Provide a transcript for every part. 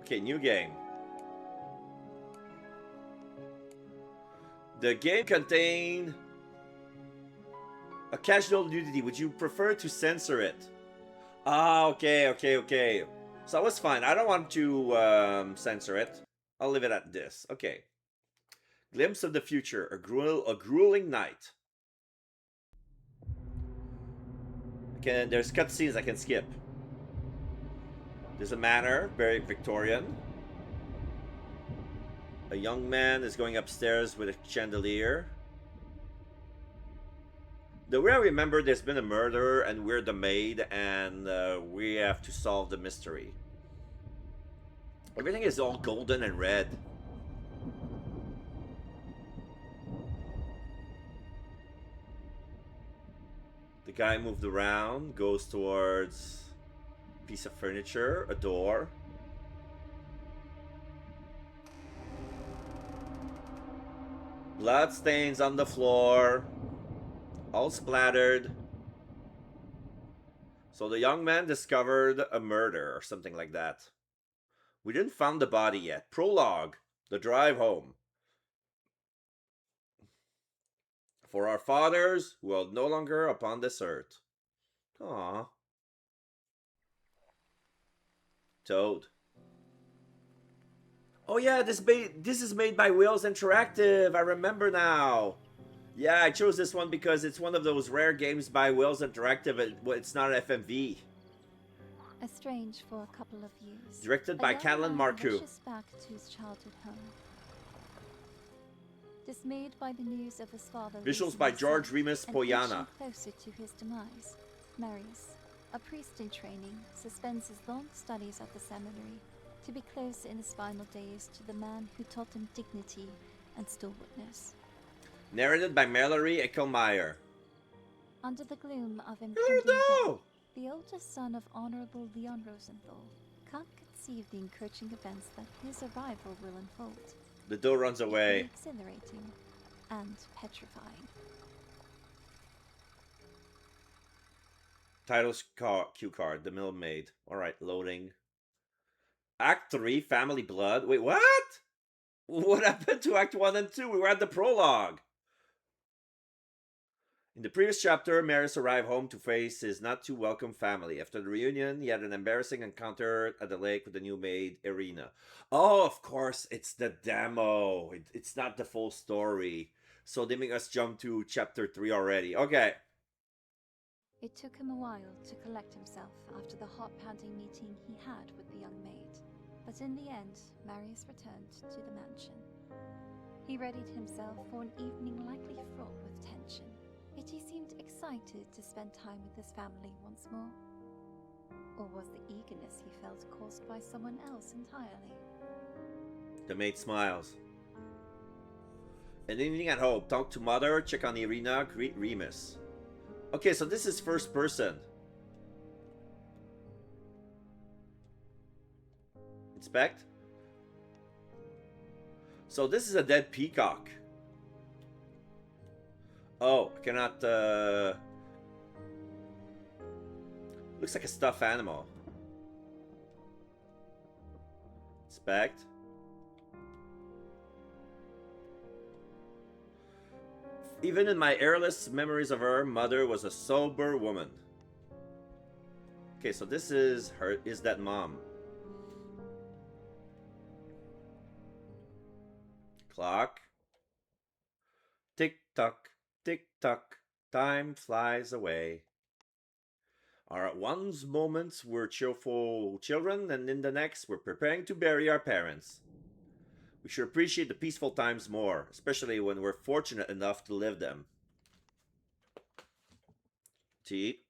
Okay, new game. The game contained occasional nudity. Would you prefer to censor it? Ah, okay. So that was fine. I don't want to censor it. I'll leave it at this. Okay. Glimpse of the future. A grueling night. There's cutscenes I can skip. There's a manor, very Victorian. A young man is going upstairs with a chandelier. The way I remember, there's been a murder, and we're the maid, and we have to solve the mystery. Everything is all golden and red. The guy moved around, goes towards a piece of furniture, a door. Blood stains on the floor, all splattered. So the young man discovered a murder or something like that. We didn't find the body yet. Prologue, the drive home. For our fathers who are no longer upon this earth. Aww. Toad. Oh yeah, this is made by Wheels Interactive. I remember now. Yeah, I chose this one because it's one of those rare games by Wheels Interactive. It's not an FMV. Estranged for a couple of years. Directed by Callan Marcoux. Rushes back to his childhood home. Dismayed by the news of his father. Visuals by George Remus Poyana. Closer to his demise, Marius, a priest in training, suspends his long studies at the seminary to be close in his final days to the man who taught him dignity and stalwartness. Narrated by Mallory Eckelmeyer. Under the gloom of impending death, the oldest son of Honorable Leon Rosenthal can't conceive the encouraging events that his arrival will unfold. The door runs away. Exhilarating and petrifying. Titles cue card, The Mill Maid. Alright, loading. Act 3, Family Blood. Wait, what? What happened to Act 1 and 2? We were at the prologue. In the previous chapter, Marius arrived home to face his not too welcome family. After the reunion, he had an embarrassing encounter at the lake with the new maid, Irina. Oh, of course, it's the demo. It's not the full story. So they make us jump to chapter 3 already. Okay. It took him a while to collect himself after the heart-pounding meeting he had with the young maid. But in the end, Marius returned to the mansion. He readied himself for an evening likely fraught with tension. Yet he seemed excited to spend time with his family once more. Or was the eagerness he felt caused by someone else entirely? The maid smiles. An evening at home. Talk to mother, check on Irina, greet Remus. Okay, so this is first person. Inspect. So this is a dead peacock. Oh, I cannot, looks like a stuffed animal. Inspect. Even in my earliest memories of her, mother was a sober woman. Okay, so this is that mom. Clock. Tick-tock, tick-tock, time flies away. At one's moments we're cheerful children, and in the next we're preparing to bury our parents. We should appreciate the peaceful times more, especially when we're fortunate enough to live them. Tea.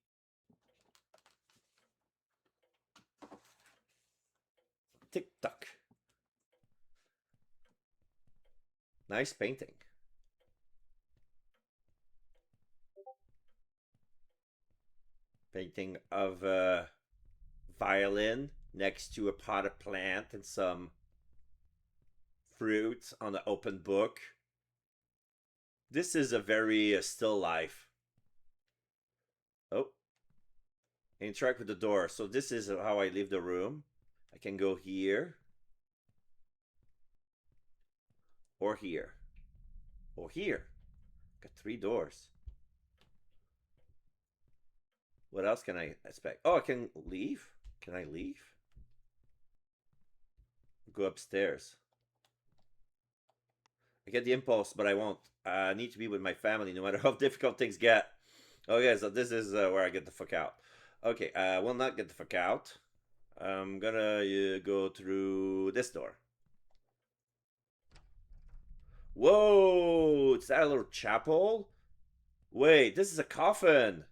Tick-tock. Nice painting. Painting of a violin next to a potted plant and some fruit on an open book. This is a very still life. Oh. Interact with the door. So this is how I leave the room. I can go here. Or here. Or here. Got three doors. What else can I expect? Oh, I can leave? Can I leave? Go upstairs. I get the impulse, but I won't. I need to be with my family no matter how difficult things get. Okay, so this is where I get the fuck out. Okay, I will not get the fuck out. I'm gonna go through this door. Whoa! Is that a little chapel? Wait, this is a coffin.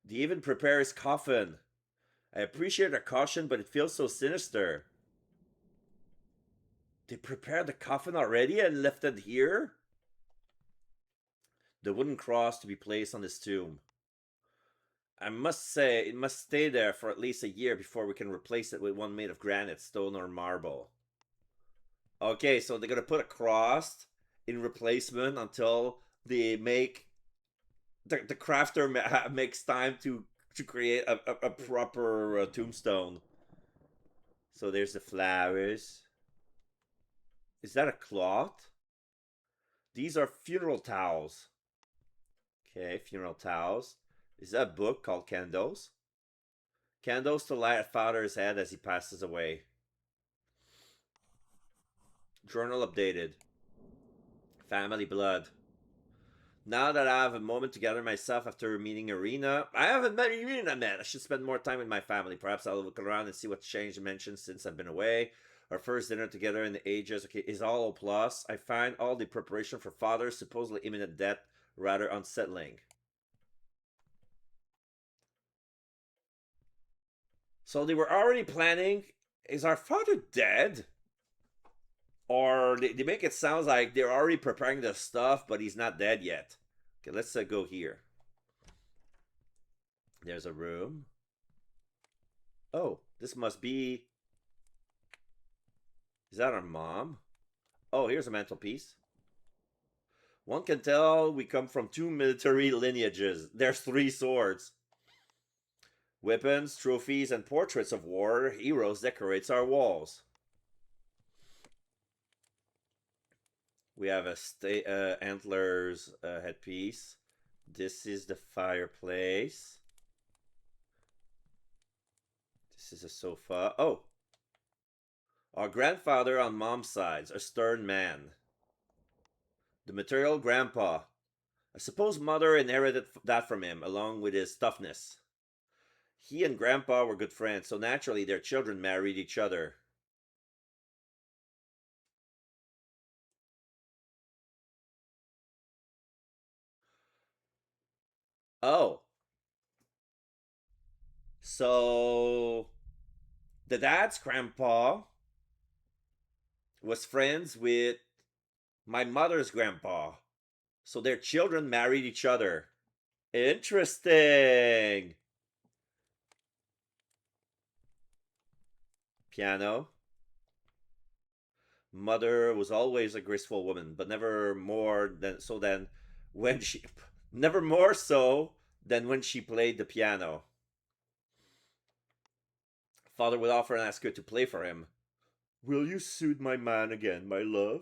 They even prepare his coffin. I appreciate their caution, but it feels so sinister. They prepared the coffin already and left it here? The wooden cross to be placed on his tomb. I must say, it must stay there for at least a year before we can replace it with one made of granite, stone, or marble. Okay, so they're gonna put a cross in replacement until they make the crafter makes time to create a proper tombstone. So there's the flowers. Is that a cloth? These are funeral towels. Okay, funeral towels. Is that a book called Candles? Candles to light at father's head as he passes away. Journal updated. Family blood. Now that I have a moment to gather myself after meeting Irina, I haven't met Irina, man. I should spend more time with my family. Perhaps I'll look around and see what's changed and mentioned since I've been away. Our first dinner together in the ages, okay, is all a plus. I find all the preparation for father's supposedly imminent death rather unsettling. So they were already planning. Is our father dead? Or they make it sound like they're already preparing the stuff, but he's not dead yet. Okay, let's go here. There's a room. Oh, this must be. Is that our mom? Oh, here's a mantelpiece. One can tell we come from two military lineages. There's three swords. Weapons, trophies, and portraits of war heroes decorates our walls. We have a antlers headpiece. This is the fireplace. This is a sofa. Oh, our grandfather on mom's side, a stern man. The material grandpa. I suppose mother inherited that from him, along with his toughness. He and grandpa were good friends, so naturally their children married each other. Oh, so the dad's grandpa was friends with my mother's grandpa. So their children married each other. Interesting. Piano. Mother was always a graceful woman, but never more than so than when she never more so than when she played the piano. Father would often ask her to play for him. Will you soothe my man again, my love?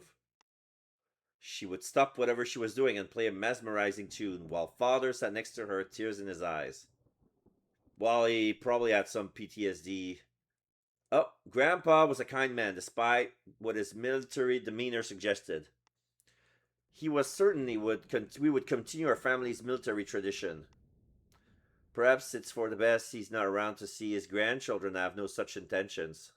She would stop whatever she was doing and play a mesmerizing tune, while father sat next to her, tears in his eyes. While he probably had some PTSD. Oh, Grandpa was a kind man, despite what his military demeanor suggested. He was certain we would continue our family's military tradition. Perhaps it's for the best he's not around to see his grandchildren have no such intentions.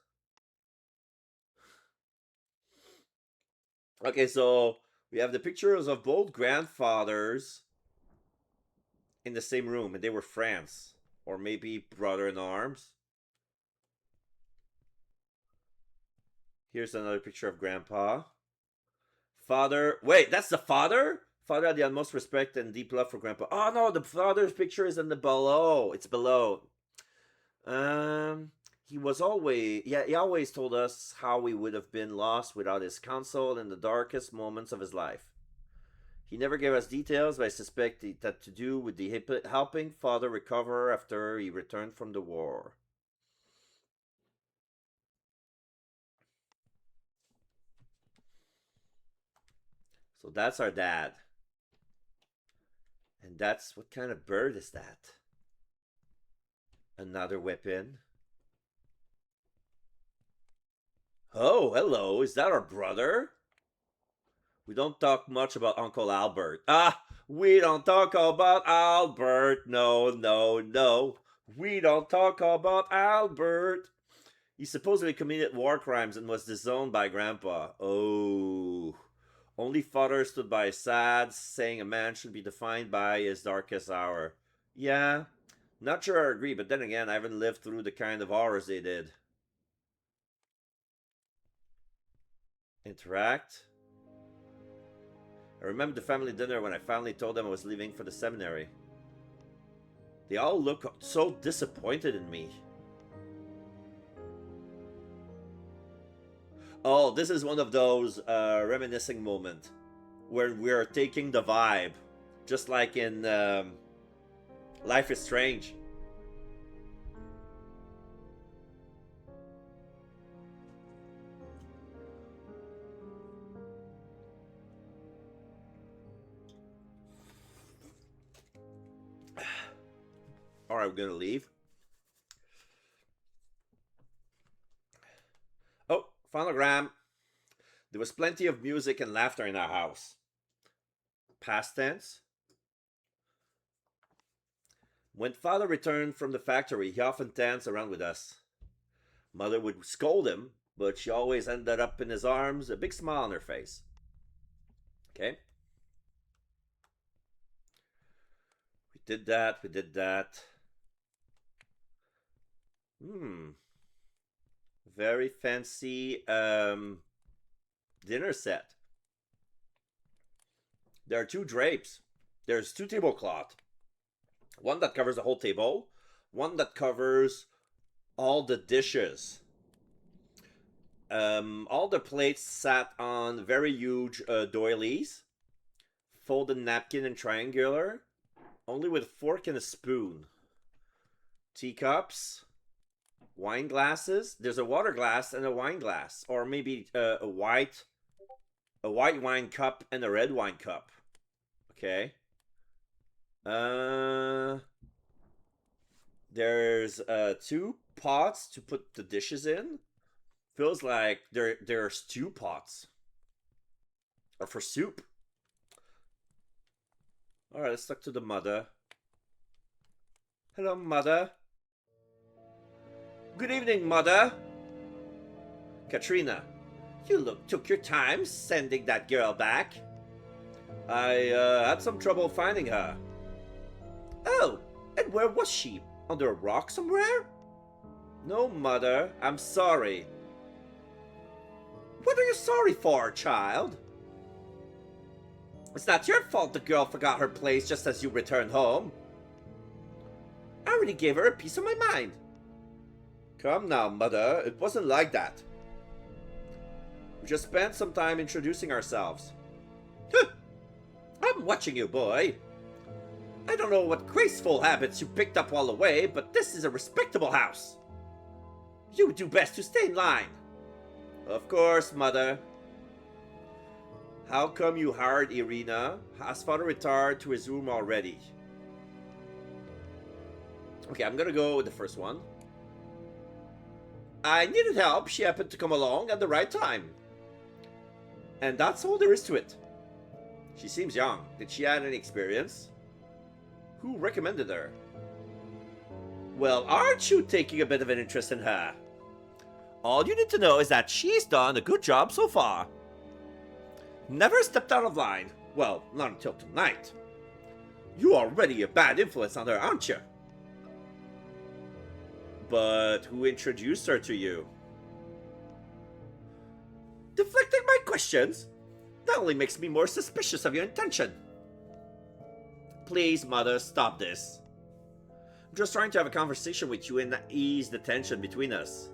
Okay, so we have the pictures of both grandfathers in the same room, and they were friends, or maybe brother in arms. Here's another picture of grandpa. Father, wait, that's the father? Father had the utmost respect and deep love for grandpa. Oh no, the father's picture is in the below. It's below. Um, he always told us how we would have been lost without his counsel in the darkest moments of his life. He never gave us details, but I suspect that to do with the helping father recover after he returned from the war. So that's our dad. And that's what kind of bird is that? Another weapon. Oh, hello. Is that our brother? We don't talk much about Uncle Albert. Ah, we don't talk about Albert. No, no, no. We don't talk about Albert. He supposedly committed war crimes and was disowned by Grandpa. Oh. Only father stood by his side, saying a man should be defined by his darkest hour. Yeah, not sure I agree, but then again, I haven't lived through the kind of horrors they did. Interact? I remember the family dinner when I finally told them I was leaving for the seminary. They all look so disappointed in me. Oh, this is one of those reminiscing moments where we're taking the vibe, just like in Life is Strange. Alright, we're gonna leave. Oh, phonogram. There was plenty of music and laughter in our house. Past tense. When father returned from the factory, he often danced around with us. Mother would scold him, but she always ended up in his arms, a big smile on her face. Okay? We did that, we did that. Very fancy dinner set. There are two drapes. There's two tablecloths. One that covers the whole table, one that covers all the dishes. All the plates sat on very huge doilies, folded napkin and triangular, only with a fork and a spoon. Teacups, wine glasses. There's a water glass and a wine glass, or maybe a white wine cup and a red wine cup. Okay. There's two pots to put the dishes in. Feels like there are stew pots. Or for soup. Alright, let's talk to the mother. Hello, mother. Good evening, mother. Katrina, you took your time sending that girl back. I had some trouble finding her. Oh, and where was she? Under a rock somewhere? No, mother, I'm sorry. What are you sorry for, child? It's not your fault the girl forgot her place just as you returned home. I already gave her a piece of my mind. Come now, mother, it wasn't like that. We just spent some time introducing ourselves. Huh. I'm watching you, boy. I don't know what graceful habits you picked up while away, but this is a respectable house. You do best to stay in line. Of course, mother. How come you hired Irina? Has father retired to his room already? Okay, I'm gonna go with the first one. I needed help. She happened to come along at the right time. And that's all there is to it. She seems young. Did she have any experience? Who recommended her? Well, aren't you taking a bit of an interest in her? All you need to know is that she's done a good job so far. Never stepped out of line. Well, not until tonight. You're already a bad influence on her, aren't you? But who introduced her to you? Deflecting my questions? That only makes me more suspicious of your intention. Please, mother, stop this. I'm just trying to have a conversation with you and ease the tension between us.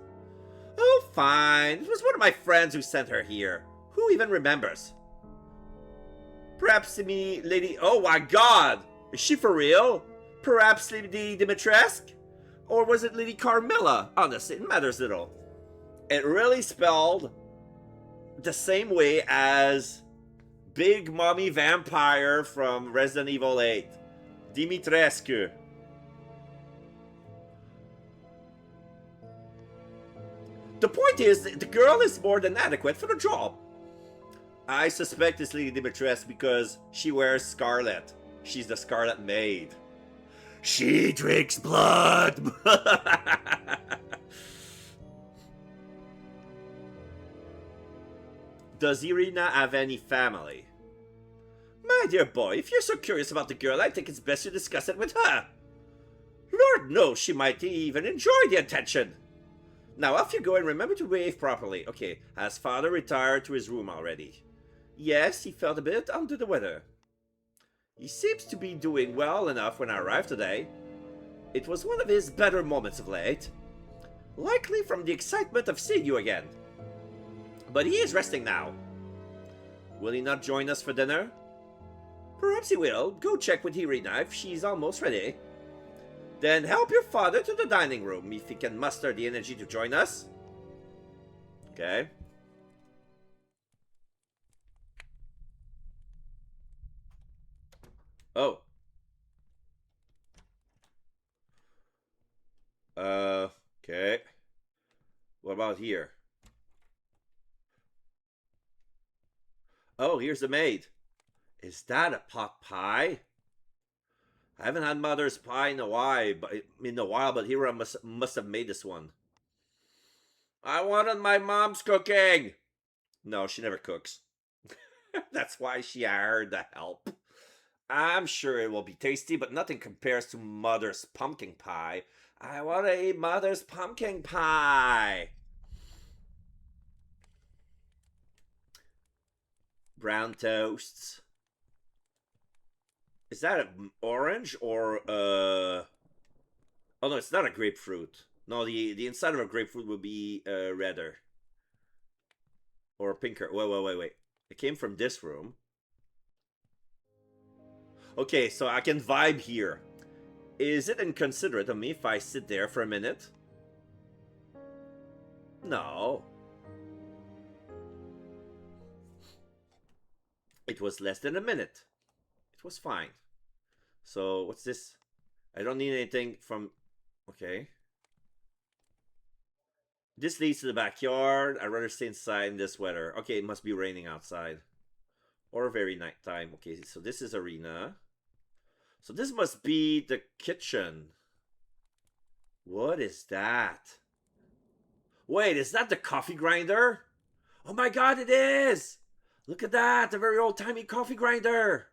Oh, fine. It was one of my friends who sent her here. Who even remembers? Perhaps Lady... Oh my god! Is she for real? Perhaps Lady Dimitrescu? Or was it Lady Carmilla? Honestly, it matters little. It really spelled the same way as Big Mommy Vampire from Resident Evil 8. Dimitrescu. The point is, the girl is more than adequate for the job. I suspect it's Lady Dimitrescu because she wears scarlet. She's the Scarlet Maid. She drinks blood! Does Irina have any family? My dear boy, if you're so curious about the girl, I think it's best you discuss it with her. Lord knows she might even enjoy the attention. Now off you go and remember to wave properly. Okay, has father retired to his room already? Yes, he felt a bit under the weather. He seems to be doing well enough when I arrived today. It was one of his better moments of late. Likely from the excitement of seeing you again. But he is resting now. Will he not join us for dinner? Perhaps he will. Go check with Irina if she's almost ready. Then help your father to the dining room if he can muster the energy to join us. Okay. Oh. Okay. What about here? Oh, here's the maid. Is that a pot pie? I haven't had mother's pie in a while, but Hira must have made this one. I wanted my mom's cooking. No, she never cooks. That's why she hired the help. I'm sure it will be tasty, but nothing compares to mother's pumpkin pie. I want to eat mother's pumpkin pie. Brown toasts. Is that an orange or Oh no, it's not a grapefruit. No, the inside of a grapefruit would be redder or pinker. Wait. It came from this room. Okay, so I can vibe here. Is it inconsiderate of me if I sit there for a minute? No. It was less than a minute. It was fine. So, what's this? I don't need anything from... Okay. This leads to the backyard. I'd rather stay inside in this weather. Okay, it must be raining outside. Or very nighttime. Okay, so this is arena. So this must be the kitchen. What is that? Wait, is that the coffee grinder? Oh my god, it is! Look at that, a very old-timey coffee grinder.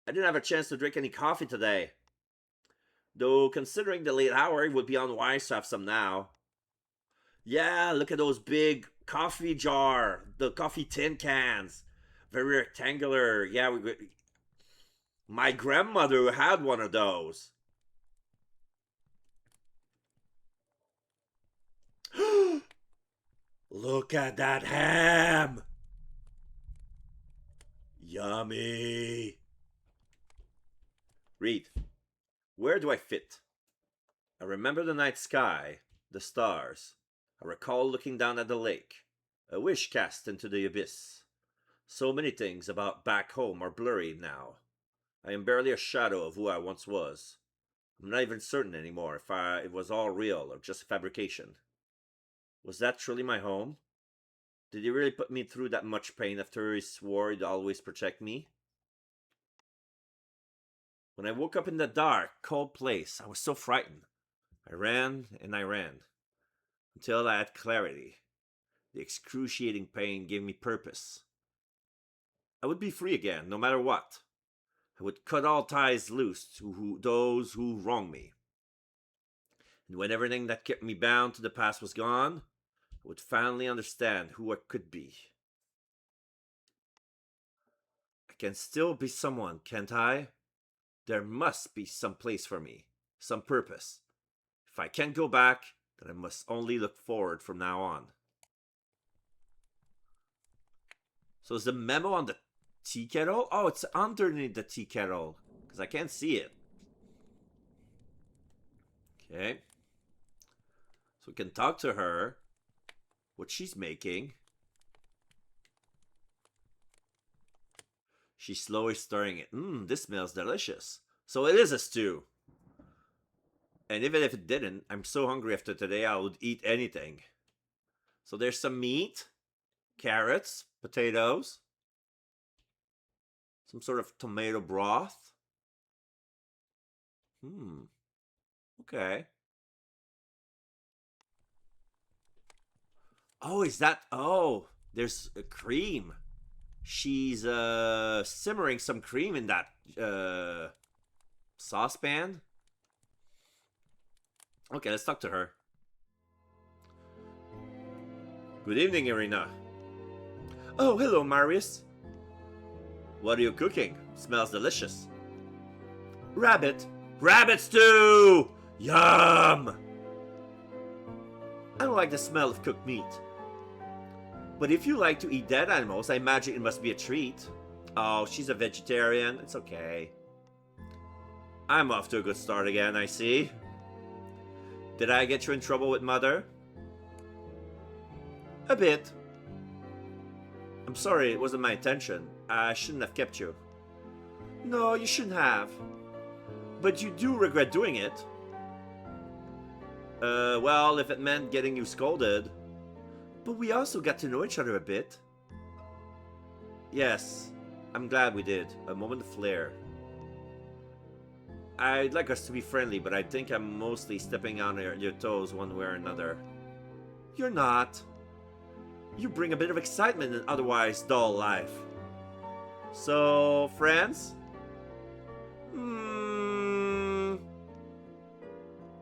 I didn't have a chance to drink any coffee today. Though, considering the late hour, it would be unwise to have some now. Yeah, look at those big coffee jar, the coffee tin cans. Very rectangular. Yeah, my grandmother had one of those. Look at that ham! Yummy! Read. Where do I fit? I remember the night sky, the stars. I recall looking down at the lake, a wish cast into the abyss. So many things about back home are blurry now. I am barely a shadow of who I once was. I'm not even certain anymore if it was all real or just a fabrication. Was that truly my home? Did he really put me through that much pain after he swore he'd always protect me? When I woke up in the dark, cold place, I was so frightened. I ran and I ran, until I had clarity. The excruciating pain gave me purpose. I would be free again, no matter what. I would cut all ties loose to those who wronged me. And when everything that kept me bound to the past was gone, I would finally understand who I could be. I can still be someone, can't I? There must be some place for me, some purpose. If I can't go back, then I must only look forward from now on. So is the memo on the tea kettle? Oh, it's underneath the tea kettle, because I can't see it. Okay. So we can talk to her, what she's making. She's slowly stirring it. This smells delicious. So it is a stew. And even if it didn't, I'm so hungry after today I would eat anything. So there's some meat, carrots, potatoes, some sort of tomato broth. Okay. Oh, is that? Oh, there's a cream. She's simmering some cream in that saucepan. Okay, let's talk to her. Good evening, Irina. Oh, hello, Marius. What are you cooking? Smells delicious. Rabbit. Rabbit stew! Yum! I don't like the smell of cooked meat. But if you like to eat dead animals, I imagine it must be a treat. Oh, she's a vegetarian. It's okay. I'm off to a good start again, I see. Did I get you in trouble with Mother? A bit. I'm sorry, it wasn't my intention. I shouldn't have kept you. No, you shouldn't have. But you do regret doing it. Well, if it meant getting you scolded. But we also got to know each other a bit. Yes, I'm glad we did. A moment of flair. I'd like us to be friendly, but I think I'm mostly stepping on your toes one way or another. You're not. You bring a bit of excitement in otherwise dull life. So, friends?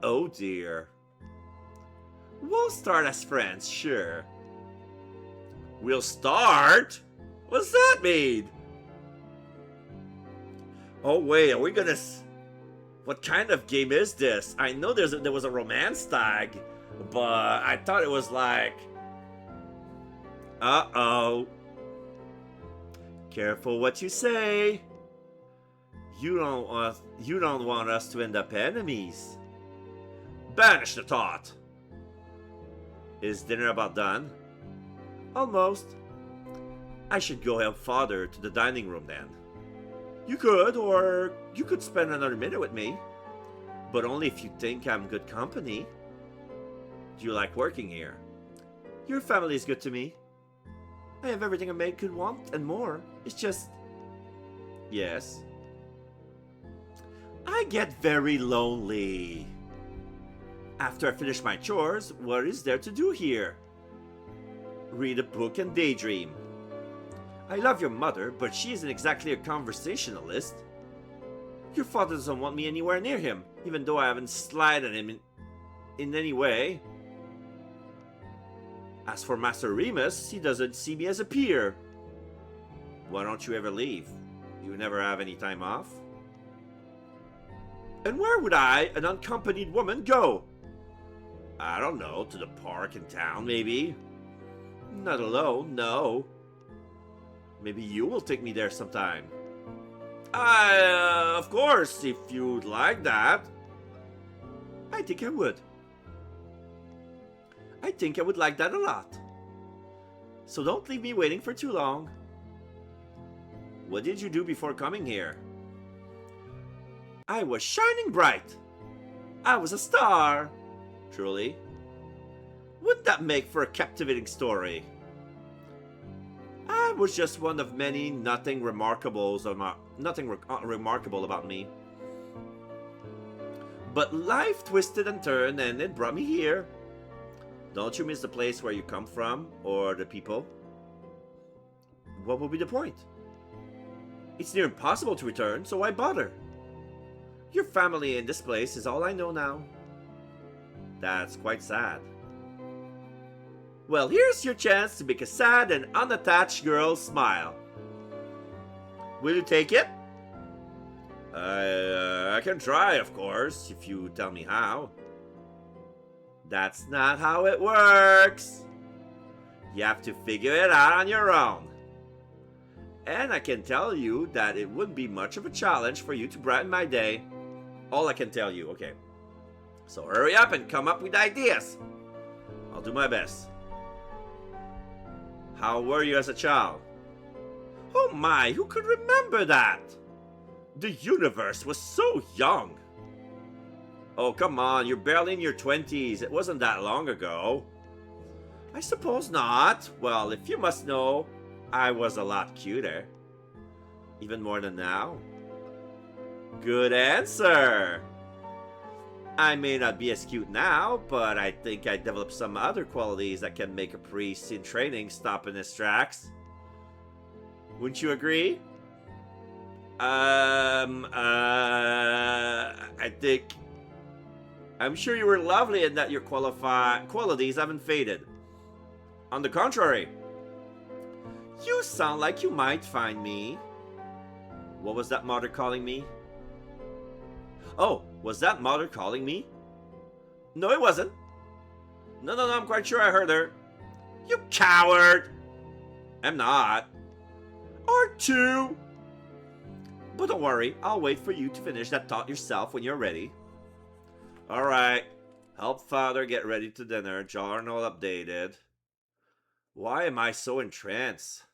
Oh dear. We'll start as friends, sure. We'll start? What's that mean? Oh wait, are we gonna... What kind of game is this? I know there was a romance tag, but I thought it was like... Uh-oh. Careful what you say. You don't want us to end up enemies. Banish the thought. Is dinner about done? Almost. I should go help Father to the dining room then. You could, or you could spend another minute with me. But only if you think I'm good company. Do you like working here? Your family is good to me. I have everything a maid could want and more. It's just... Yes. I get very lonely. After I finish my chores, what is there to do here? Read a book and daydream. I love your mother, but she isn't exactly a conversationalist. Your father doesn't want me anywhere near him, even though I haven't slighted on him in any way. As for Master Remus, he doesn't see me as a peer. Why don't you ever leave? You never have any time off? And where would I, an unaccompanied woman, go? I don't know, to the park in town, maybe? Not alone, no. Maybe you will take me there sometime. Of course, if you'd like that. I think I would. I think I would like that a lot. So don't leave me waiting for too long. What did you do before coming here? I was shining bright. I was a star. Truly? Wouldn't that make for a captivating story? I was just one of many, nothing remarkable about me. But life twisted and turned and it brought me here. Don't you miss the place where you come from, or the people? What would be the point? It's near impossible to return, so why bother? Your family in this place is all I know now. That's quite sad. Well, here's your chance to make a sad and unattached girl smile. Will you take it? I can try, of course, if you tell me how. That's not how it works. You have to figure it out on your own. And I can tell you that it wouldn't be much of a challenge for you to brighten my day. All I can tell you, okay. So hurry up and come up with ideas. I'll do my best. How were you as a child? Oh my, who could remember that? The universe was so young. Oh, come on, you're barely in your 20s. It wasn't that long ago. I suppose not. Well, if you must know, I was a lot cuter. Even more than now. Good answer. I may not be as cute now, but I think I developed some other qualities that can make a priest in training stop in his tracks. Wouldn't you agree? I think. I'm sure you were lovely and that your qualities haven't faded. On the contrary, you sound like you might find me. What was that mother calling me? Oh, was that mother calling me? No, it wasn't. No, I'm quite sure I heard her. You coward! I'm not. Or two. But don't worry, I'll wait for you to finish that thought yourself when you're ready. Alright. Help father get ready to dinner. Journal updated. Why am I so entranced?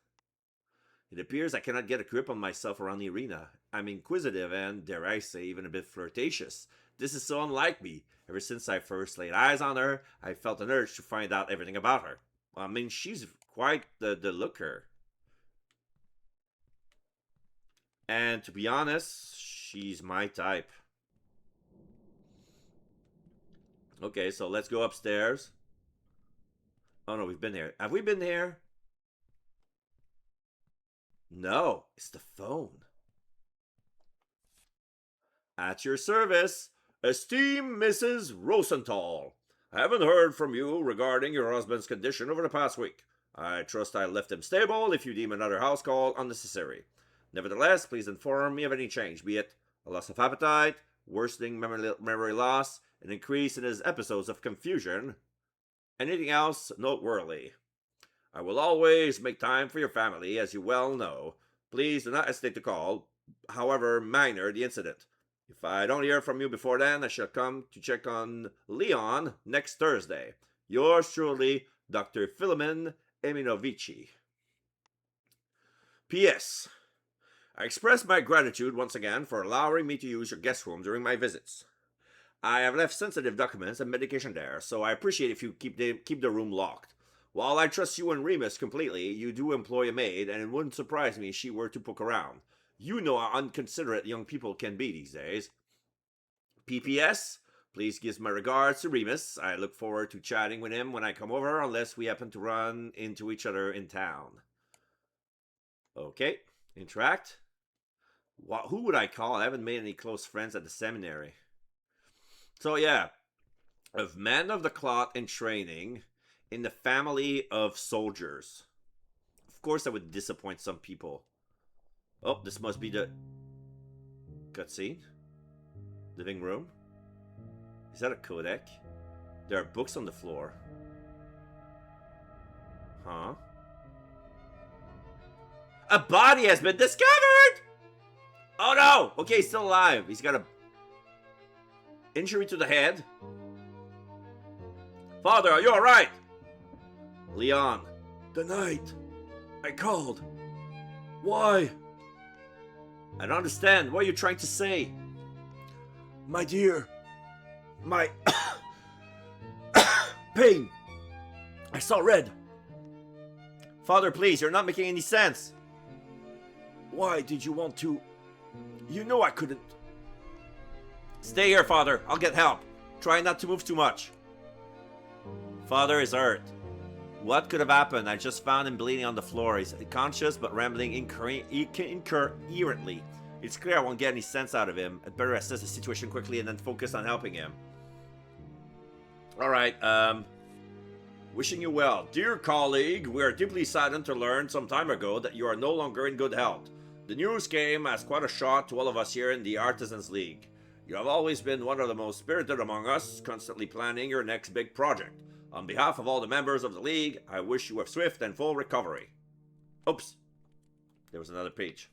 It appears I cannot get a grip on myself around the arena. I'm inquisitive and, dare I say, even a bit flirtatious. This is so unlike me. Ever since I first laid eyes on her, I felt an urge to find out everything about her. I mean, she's quite the looker. And to be honest, she's my type. Okay, so let's go upstairs. Oh no, we've been here. Have we been here? No, it's the phone. At your service, esteemed Mrs. Rosenthal. I haven't heard from you regarding your husband's condition over the past week. I trust I left him stable if you deem another house call unnecessary. Nevertheless, please inform me of any change, be it a loss of appetite, worsening memory loss, an increase in his episodes of confusion, anything else noteworthy. I will always make time for your family, as you well know. Please do not hesitate to call, however minor the incident. If I don't hear from you before then, I shall come to check on Leon next Thursday. Yours truly, Dr. Philemon Eminovici. P.S. I express my gratitude once again for allowing me to use your guest room during my visits. I have left sensitive documents and medication there, so I appreciate if you keep the room locked. While I trust you and Remus completely, you do employ a maid, and it wouldn't surprise me if she were to poke around. You know how inconsiderate young people can be these days. P.P.S. Please give my regards to Remus. I look forward to chatting with him when I come over, unless we happen to run into each other in town. Okay, interact. Who would I call? I haven't made any close friends at the seminary. So yeah, of men of the cloth in training, in the family of soldiers. Of course, that would disappoint some people. Oh, this must be the cutscene. Living room. Is that a codec? There are books on the floor. Huh? A body has been discovered! Oh no! Okay, he's still alive. He's got a injury to the head. Father, are you alright? Leon. The night. I called. Why? I don't understand. What are you trying to say? My dear. My pain. I saw red. Father, please, you're not making any sense. Why did you want to? You know I couldn't. Stay here, Father. I'll get help. Try not to move too much. Father is hurt. What could have happened? I just found him bleeding on the floor. He's conscious but rambling incoherently. It's clear I won't get any sense out of him. I'd better assess the situation quickly and then focus on helping him. Alright, wishing you well. Dear colleague, we are deeply saddened to learn some time ago that you are no longer in good health. The news came as quite a shock to all of us here in the Artisans League. You have always been one of the most spirited among us, constantly planning your next big project. On behalf of all the members of the League, I wish you a swift and full recovery. Oops. There was another page.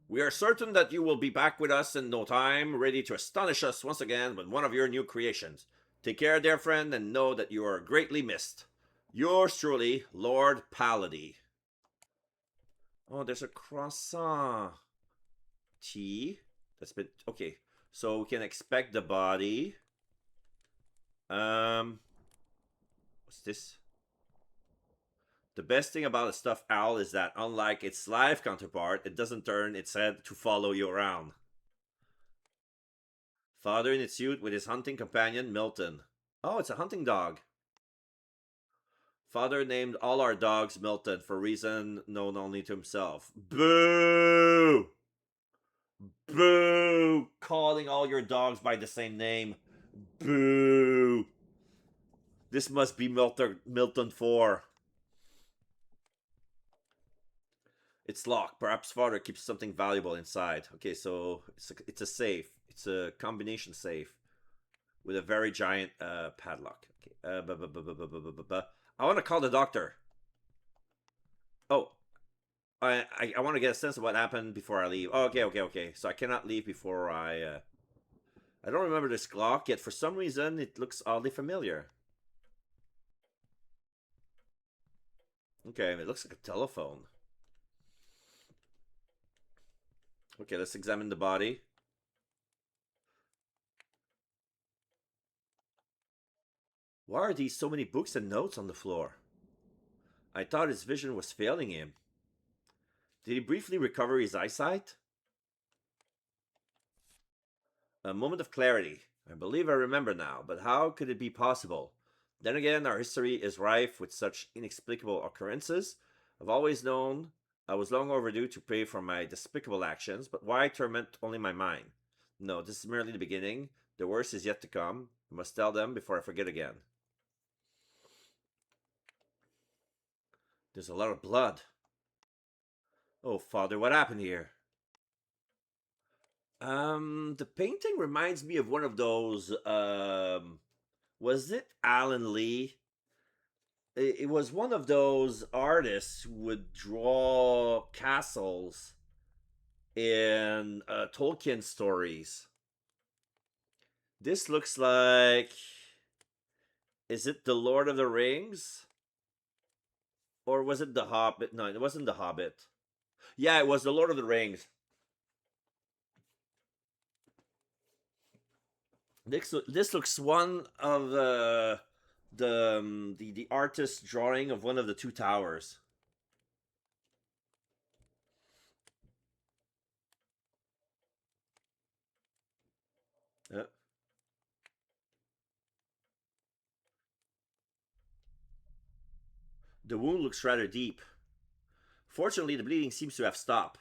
We are certain that you will be back with us in no time, ready to astonish us once again with one of your new creations. Take care, dear friend, and know that you are greatly missed. Yours truly, Lord Paladin. Oh, there's a croissant. Tea. That's been okay. So we can expect the body. What's this? The best thing about a stuffed owl is that, unlike its live counterpart, it doesn't turn its head to follow you around. Father in its suit with his hunting companion, Milton. Oh, it's a hunting dog. Father named all our dogs Milton for reason known only to himself. Boo! Boo! Calling all your dogs by the same name. Boo! This must be Milton 4. It's locked. Perhaps father keeps something valuable inside. Okay, so it's a safe. It's a combination safe with a very giant padlock. Okay. I want to call the doctor. Oh, I want to get a sense of what happened before I leave. Oh, okay. So I cannot leave before I don't remember this clock, yet for some reason it looks oddly familiar. Okay, it looks like a telephone. Okay, let's examine the body. Why are these so many books and notes on the floor? I thought his vision was failing him. Did he briefly recover his eyesight? A moment of clarity. I believe I remember now, but how could it be possible? Then again, our history is rife with such inexplicable occurrences. I've always known I was long overdue to pay for my despicable actions, but why torment only my mind? No, this is merely the beginning. The worst is yet to come. I must tell them before I forget again. There's a lot of blood. Oh, Father, what happened here? The painting reminds me of one of those, was it Alan Lee? It was one of those artists who would draw castles in Tolkien stories. This looks like. Is it The Lord of the Rings? Or was it The Hobbit? No, it wasn't The Hobbit. Yeah, it was The Lord of the Rings. This looks one of the artist's drawing of one of the two towers. Uh, the wound looks rather deep. Fortunately, the bleeding seems to have stopped.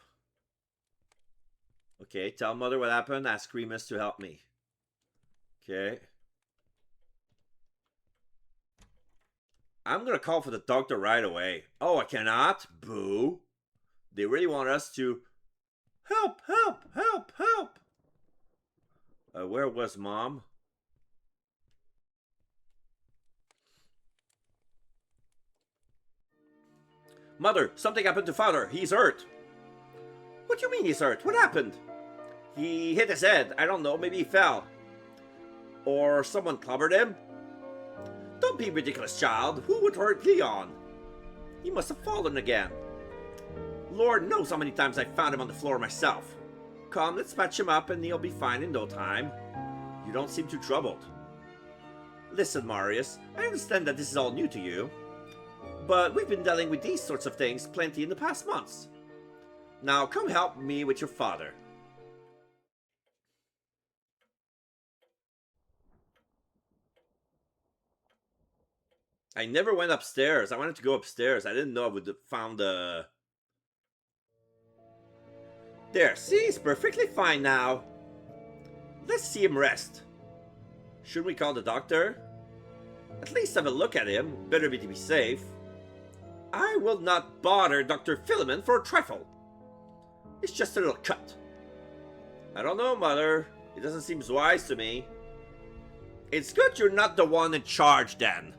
Okay, tell mother what happened. Ask Remus to help me. Okay. I'm gonna call for the doctor right away. Oh, I cannot? Boo. They really want us to. Help! Where was Mom? Mother, something happened to Father. He's hurt. What do you mean he's hurt? What happened? He hit his head. I don't know. Maybe he fell. Or someone clobbered him? Don't be ridiculous, child. Who would hurt Leon? He must have fallen again. Lord knows how many times I found him on the floor myself. Come, let's patch him up and he'll be fine in no time. You don't seem too troubled. Listen, Marius, I understand that this is all new to you, but we've been dealing with these sorts of things plenty in the past months. Now come help me with your father. I never went upstairs. I wanted to go upstairs. I didn't know I would have found a... There, see, he's perfectly fine now. Let's see him rest. Should we call the doctor? At least have a look at him. Better be to be safe. I will not bother Dr. Philemon for a trifle. It's just a little cut. I don't know, Mother. It doesn't seem wise to me. It's good you're not the one in charge, then.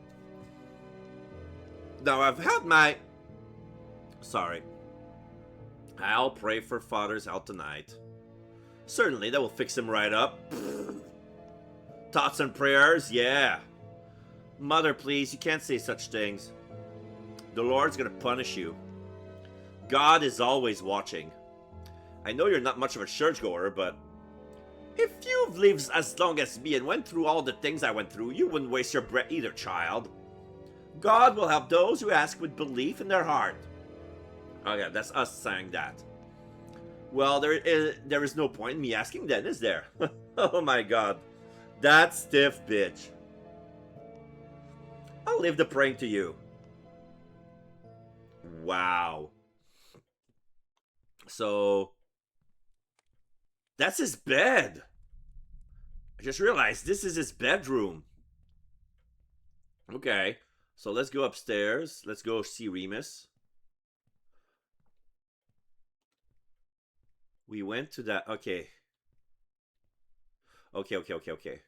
Now, I've had my... Sorry. I'll pray for Father's health tonight. Certainly, that will fix him right up. Thoughts and prayers? Yeah. Mother, please, you can't say such things. The Lord's gonna punish you. God is always watching. I know you're not much of a churchgoer, but if you've lived as long as me and went through all the things I went through, you wouldn't waste your breath either, child. God will help those who ask with belief in their heart. Okay, that's us saying that. Well, there is no point in me asking then, is there? Oh my god. That stiff bitch. I'll leave the praying to you. Wow. So, that's his bed. I just realized this is his bedroom. Okay. So let's go upstairs. Let's go see Remus. We went to that. Okay. Okay.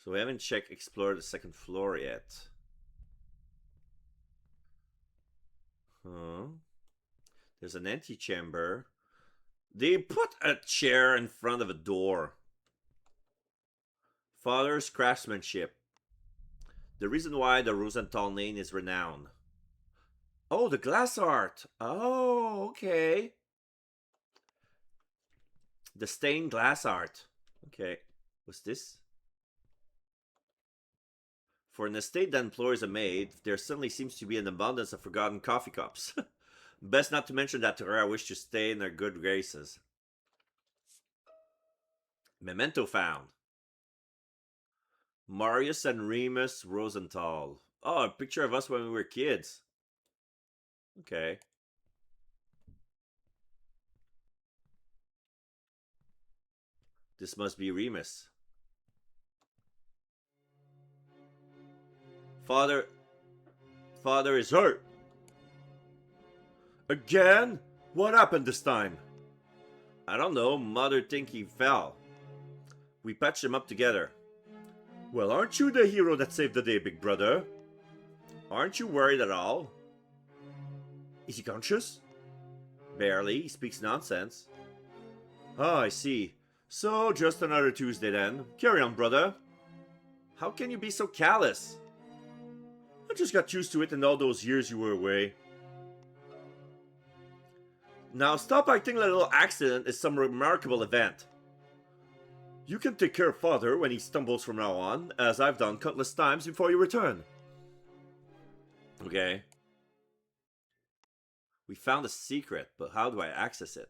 So we haven't explored the second floor yet. Huh? There's an antechamber. They put a chair in front of a door. Father's craftsmanship. The reason why the Rosenthal name is renowned. Oh, the glass art. Oh, okay. The stained glass art. Okay. What's this? For an estate that employs a maid, there suddenly seems to be an abundance of forgotten coffee cups. Best not to mention that to her I wish to stay in their good graces. Memento found. Marius and Remus Rosenthal. Oh, a picture of us when we were kids. Okay. This must be Remus. Father is hurt. Again? What happened this time? I don't know. Mother think he fell. We patched him up together. Well, aren't you the hero that saved the day, big brother? Aren't you worried at all? Is he conscious? Barely. He speaks nonsense. Oh, I see. So, just another Tuesday then. Carry on, brother. How can you be so callous? I just got used to it in all those years you were away. Now stop acting like a little accident is some remarkable event. You can take care of father when he stumbles from now on, as I've done countless times before you return. Okay. We found a secret, but how do I access it?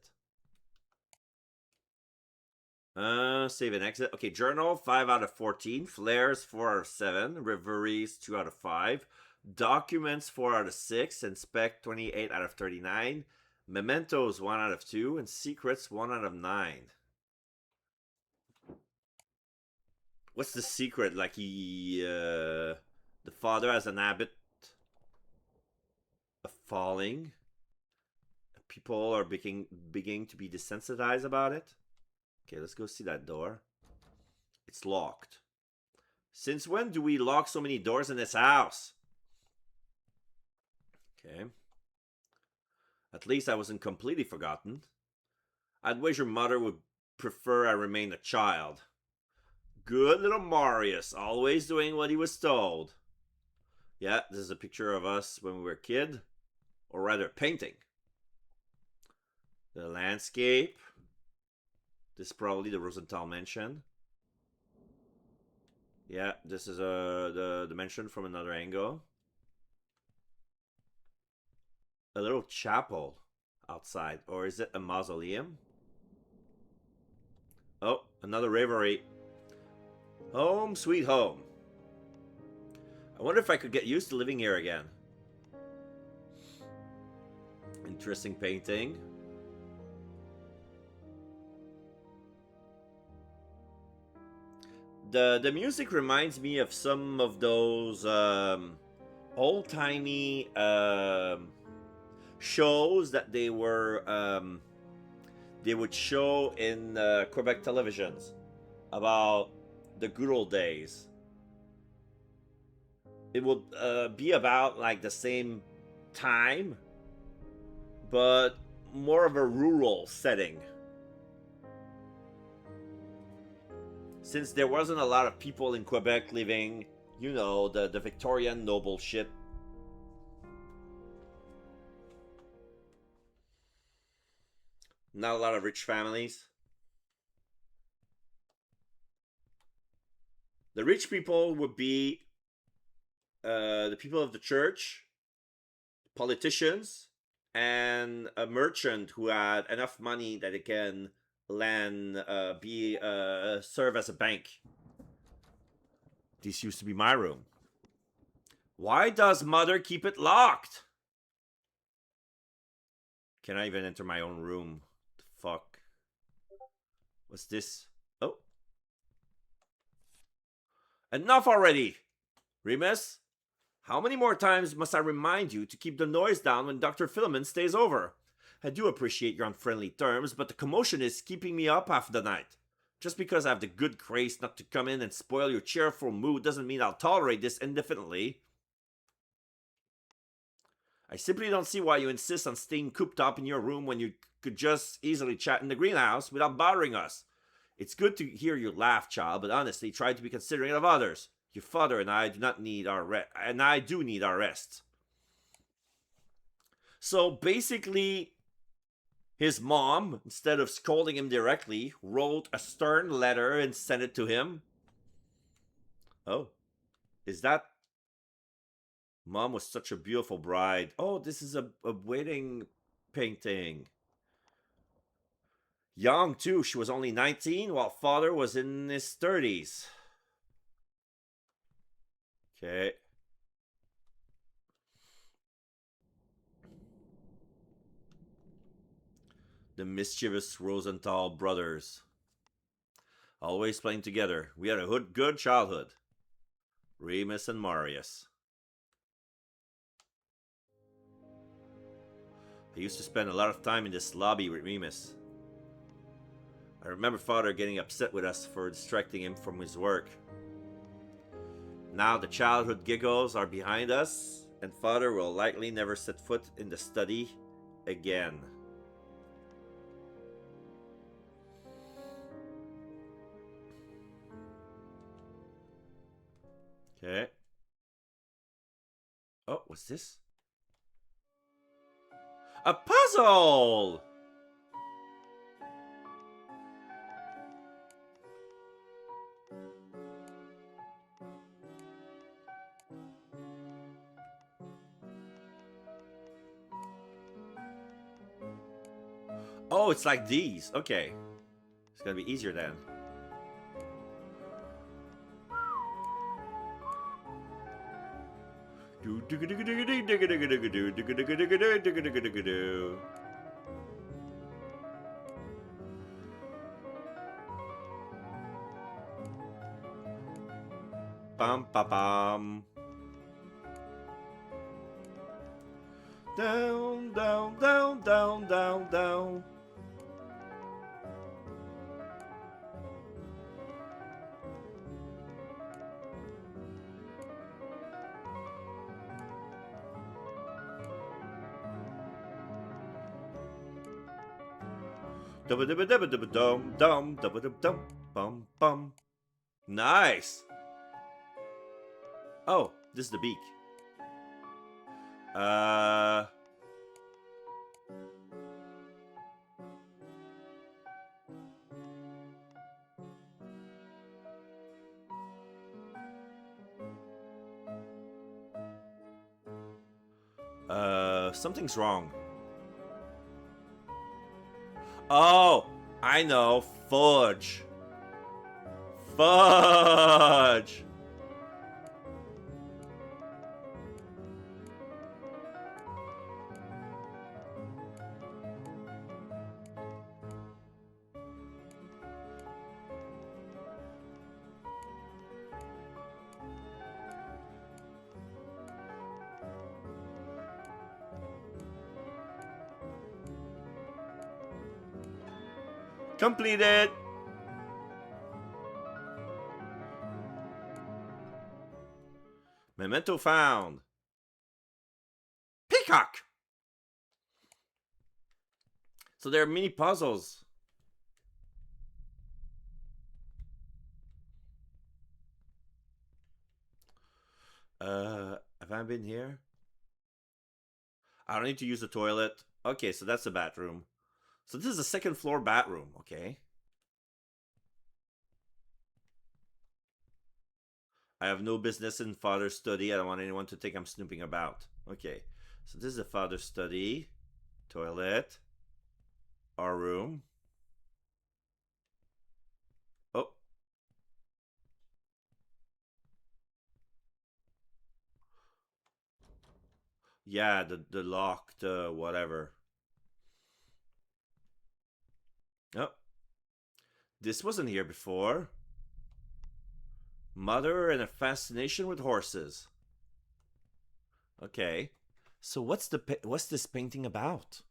Save and exit. Okay, journal 5 out of 14. Flares 4 out of 7. Reveries 2 out of 5. Documents 4 out of 6. Inspect 28 out of 39. Mementos 1 out of 2. And secrets 1 out of 9. What's the secret? Like the father has an habit of falling. People are beginning to be desensitized about it. Okay, let's go see that door. It's locked. Since when do we lock so many doors in this house? Okay. At least I wasn't completely forgotten. I'd wager mother would prefer I remain a child. Good little Marius, always doing what he was told. Yeah, this is a picture of us when we were a kid. Or rather, painting. The landscape. This is probably the Rosenthal mansion. Yeah, this is the mansion from another angle. A little chapel outside. Or is it a mausoleum? Oh, another reverie. Home sweet home. I wonder if I could get used to living here again. Interesting painting. The music reminds me of some of those old-timey shows that they would show in Quebec televisions about the good old days. It would be about like the same time, but more of a rural setting. since there wasn't a lot of people in Quebec living, the Victorian noble shit. Not a lot of rich families. The rich people would be the people of the church, politicians, and a merchant who had enough money that it can serve as a bank. This used to be my room. Why does mother keep it locked? Can I even enter my own room? The fuck? What's this? Oh. Enough already! Remus? How many more times must I remind you to keep the noise down when Dr. Philemon stays over? I do appreciate your unfriendly terms, but the commotion is keeping me up half the night. Just because I have the good grace not to come in and spoil your cheerful mood doesn't mean I'll tolerate this indefinitely. I simply don't see why you insist on staying cooped up in your room when you could just easily chat in the greenhouse without bothering us. It's good to hear you laugh, child, but honestly, try to be considerate of others. Your father and I do not need our and I do need our rest. So basically, his mom, instead of scolding him directly, wrote a stern letter and sent it to him. Oh, is that... Mom was such a beautiful bride. Oh, this is a wedding painting. Young, too. She was only 19, while father was in his 30s. Okay. The mischievous Rosenthal brothers. Always playing together. We had a good childhood. Remus and Marius. I used to spend a lot of time in this lobby with Remus. I remember father getting upset with us for distracting him from his work. Now the childhood giggles are behind us, and father will likely never set foot in the study again. Okay. Oh, what's this? A puzzle! Oh, it's like these. Okay. It's gonna be easier then. Bum ba bum. Down, down, down, down, down, down. Nice. Oh, this is the beak. Something's wrong. Oh, I know. Fudge. Fudge. Completed. Memento found. Peacock. So there are mini puzzles. Have I been here? I don't need to use the toilet. Okay, so that's the bathroom. So this is a second floor bathroom, okay? I have no business in father's study. I don't want anyone to think I'm snooping about. Okay, so this is the father's study. Toilet. Our room. Oh, yeah, the locked, whatever. Oh, this wasn't here before. Mother and a fascination with horses. Okay. So what's this painting about?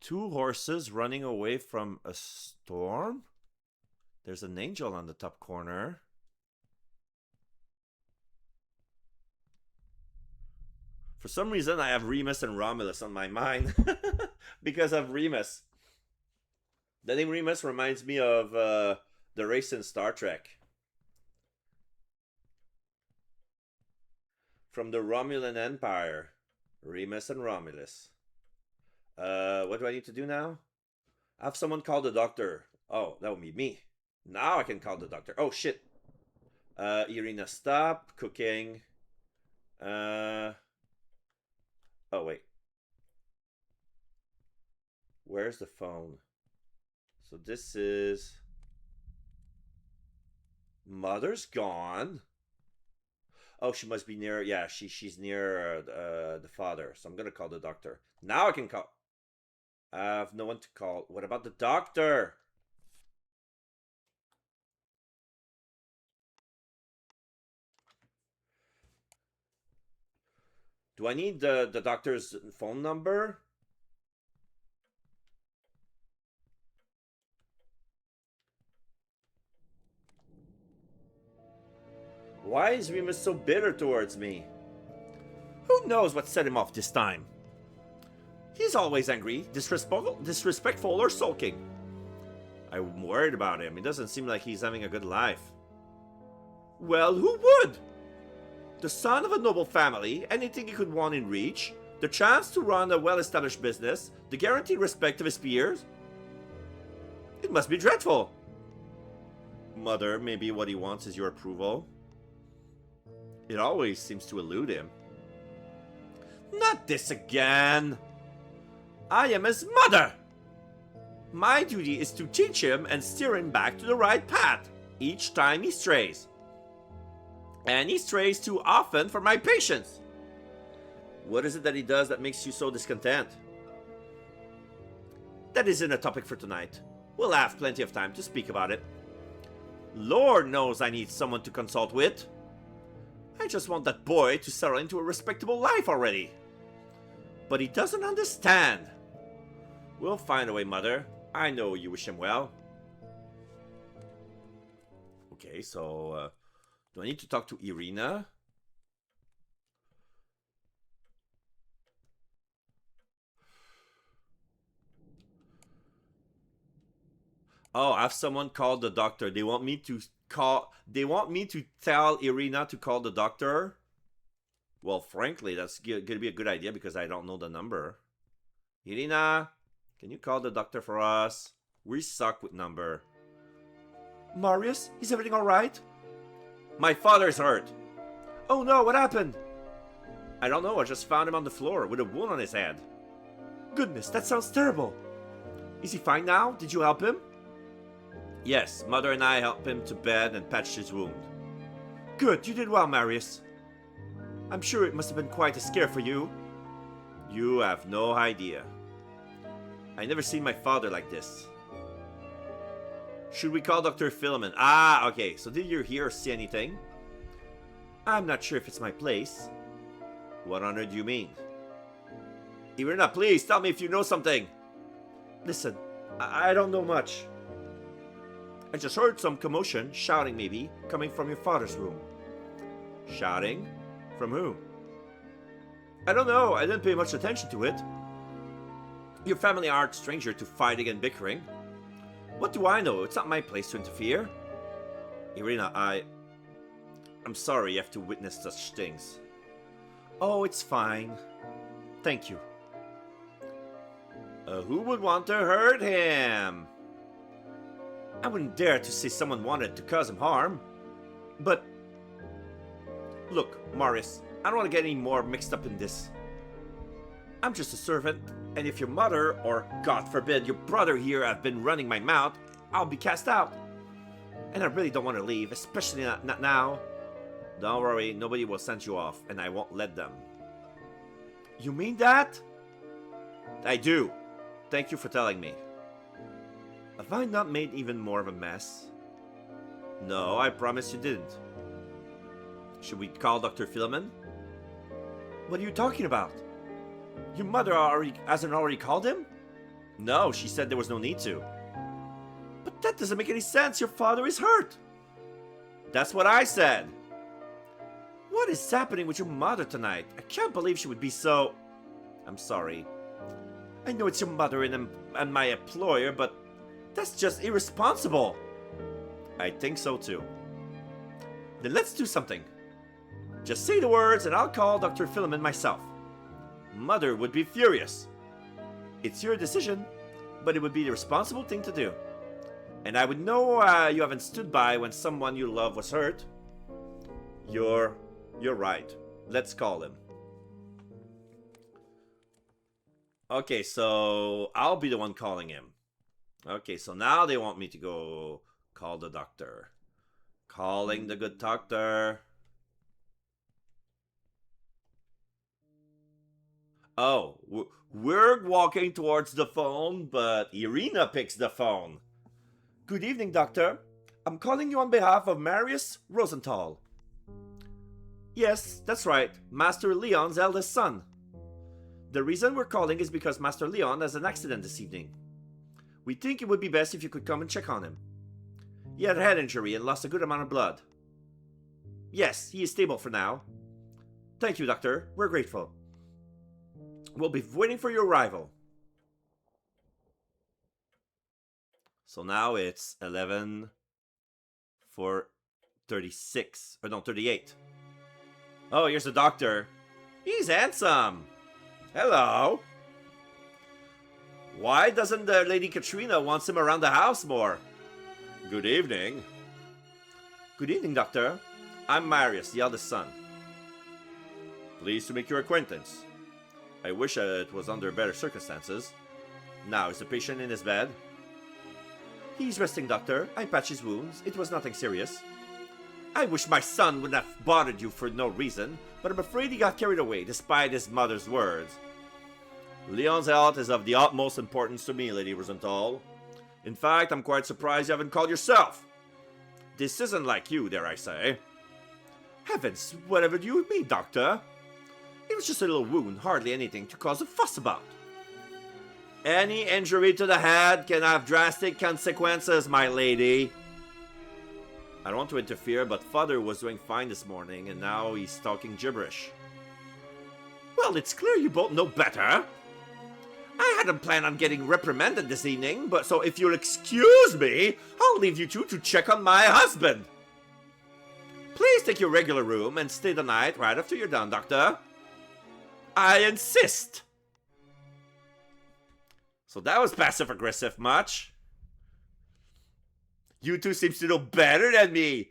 Two horses running away from a storm? There's an angel on the top corner. For some reason, I have Remus and Romulus on my mind because of Remus. The name Remus reminds me of the race in Star Trek. From the Romulan Empire. Remus and Romulus. What do I need to do now? Have someone call the doctor. Oh, that would be me. Now I can call the doctor. Oh, shit. Irina, stop cooking. Oh, wait. Where's the phone? So this is... Mother's gone. Oh, she must be near... Yeah, she's near the father. So I'm going to call the doctor. Now I can call... I have no one to call. What about the doctor? Do I need the doctor's phone number? Why is Remus so bitter towards me? Who knows what set him off this time? He's always angry, disrespectful or sulking. I'm worried about him. It doesn't seem like he's having a good life. Well, who would? The son of a noble family, anything he could want in reach, the chance to run a well-established business, the guaranteed respect of his peers. It must be dreadful. Mother, maybe what he wants is your approval. It always seems to elude him. Not this again! I am his mother! My duty is to teach him and steer him back to the right path each time he strays. And he strays too often for my patience. What is it that he does that makes you so discontent? That isn't a topic for tonight. We'll have plenty of time to speak about it. Lord knows I need someone to consult with. I just want that boy to settle into a respectable life already. But he doesn't understand. We'll find a way, Mother. I know you wish him well. Okay, so do I need to talk to Irina? Oh, I have someone call the doctor. They want me to tell Irina to call the doctor. Well, frankly, that's gonna be a good idea because I don't know the number. Irina, can you call the doctor for us? We suck with number. Marius, is everything alright? My father's hurt. Oh no, what happened? I don't know, I just found him on the floor with a wound on his head. Goodness, that sounds terrible. Is he fine now? Did you help him? Yes, Mother and I helped him to bed and patched his wound. Good, you did well, Marius. I'm sure it must have been quite a scare for you. You have no idea. I never seen my father like this. Should we call Dr. Philemon? Ah, okay, so did you hear or see anything? I'm not sure if it's my place. What on earth do you mean? Irina, please tell me if you know something. Listen, I don't know much. I just heard some commotion, shouting maybe, coming from your father's room. Shouting? From who? I don't know, I didn't pay much attention to it. Your family aren't stranger to fighting and bickering. What do I know? It's not my place to interfere. Irina, I'm sorry you have to witness such things. Oh, it's fine. Thank you. Who would want to hurt him? I wouldn't dare to say someone wanted to cause him harm. But... Look, Marius, I don't want to get any more mixed up in this. I'm just a servant, and if your mother, or God forbid, your brother here have been running my mouth, I'll be cast out. And I really don't want to leave, especially not now. Don't worry, nobody will send you off, and I won't let them. You mean that? I do. Thank you for telling me. Have I not made even more of a mess? No, I promise you didn't. Should we call Dr. Philemon? What are you talking about? Your mother hasn't already called him? No, she said there was no need to. But that doesn't make any sense. Your father is hurt. That's what I said. What is happening with your mother tonight? I can't believe she would be so... I'm sorry. I know it's your mother and my employer, but that's just irresponsible. I think so too. Then let's do something. Just say the words and I'll call Dr. Philemon myself. Mother would be furious. It's your decision, but it would be the responsible thing to do. And I would know you haven't stood by when someone you love was hurt. You're right. Let's call him. Okay, so I'll be the one calling him. Okay, so now they want me to go call the doctor. Calling the good doctor. Oh, we're walking towards the phone, but Irina picks the phone. Good evening, doctor. I'm calling you on behalf of Marius Rosenthal. Yes, that's right. Master Leon's eldest son. The reason we're calling is because Master Leon has an accident this evening. We think it would be best if you could come and check on him. He had a head injury and lost a good amount of blood. Yes, he is stable for now. Thank you, doctor. We're grateful. We'll be waiting for your arrival. So now it's 11:36. Or no, 38. Oh, here's the doctor. He's handsome. Hello. Why doesn't the Lady Katrina want him around the house more? Good evening. Good evening, doctor. I'm Marius, the eldest son. Pleased to make your acquaintance. I wish it was under better circumstances. Now, is the patient in his bed? He's resting, doctor. I patched his wounds. It was nothing serious. I wish my son wouldn't have bothered you for no reason, but I'm afraid he got carried away despite his mother's words. Leon's health is of the utmost importance to me, Lady Rosenthal. In fact, I'm quite surprised you haven't called yourself. This isn't like you, dare I say. Heavens, whatever do you mean, doctor? It was just a little wound, hardly anything to cause a fuss about. Any injury to the head can have drastic consequences, my lady. I don't want to interfere, but father was doing fine this morning, and now he's talking gibberish. Well, it's clear you both know better. I hadn't planned on getting reprimanded this evening, but so if you'll excuse me, I'll leave you two to check on my husband. Please take your regular room and stay the night right after you're done, doctor. I insist. So that was passive-aggressive much. You two seems to know better than me.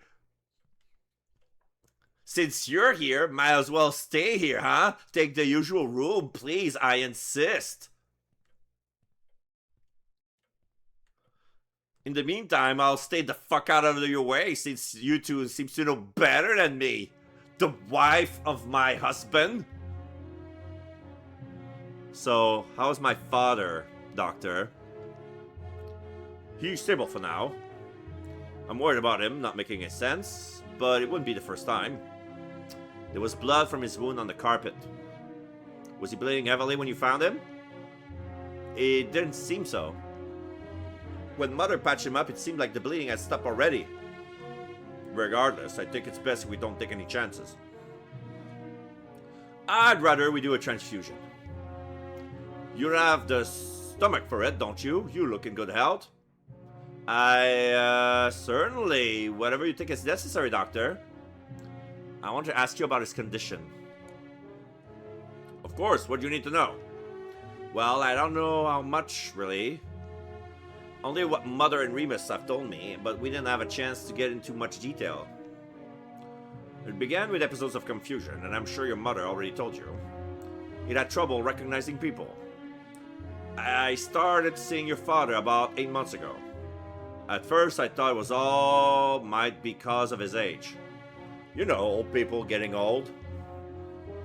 Since you're here, might as well stay here, huh? Take the usual room, please. I insist. In the meantime, I'll stay the fuck out of your way since you two seems to know better than me. The wife of my husband. So, how's my father, doctor? He's stable for now. I'm worried about him not making any sense, but it wouldn't be the first time. There was blood from his wound on the carpet. Was he bleeding heavily when you found him? It didn't seem so. When Mother patched him up, it seemed like the bleeding had stopped already. Regardless, I think it's best if we don't take any chances. I'd rather we do a transfusion. You don't have the stomach for it, don't you? You look in good health. Certainly, whatever you think is necessary, Doctor. I want to ask you about his condition. Of course, what do you need to know? Well, I don't know how much, really. Only what Mother and Remus have told me, but we didn't have a chance to get into much detail. It began with episodes of confusion, and I'm sure your mother already told you. He had trouble recognizing people. I started seeing your father about 8 months ago. At first, I thought it was all might be because of his age. You know, old people getting old.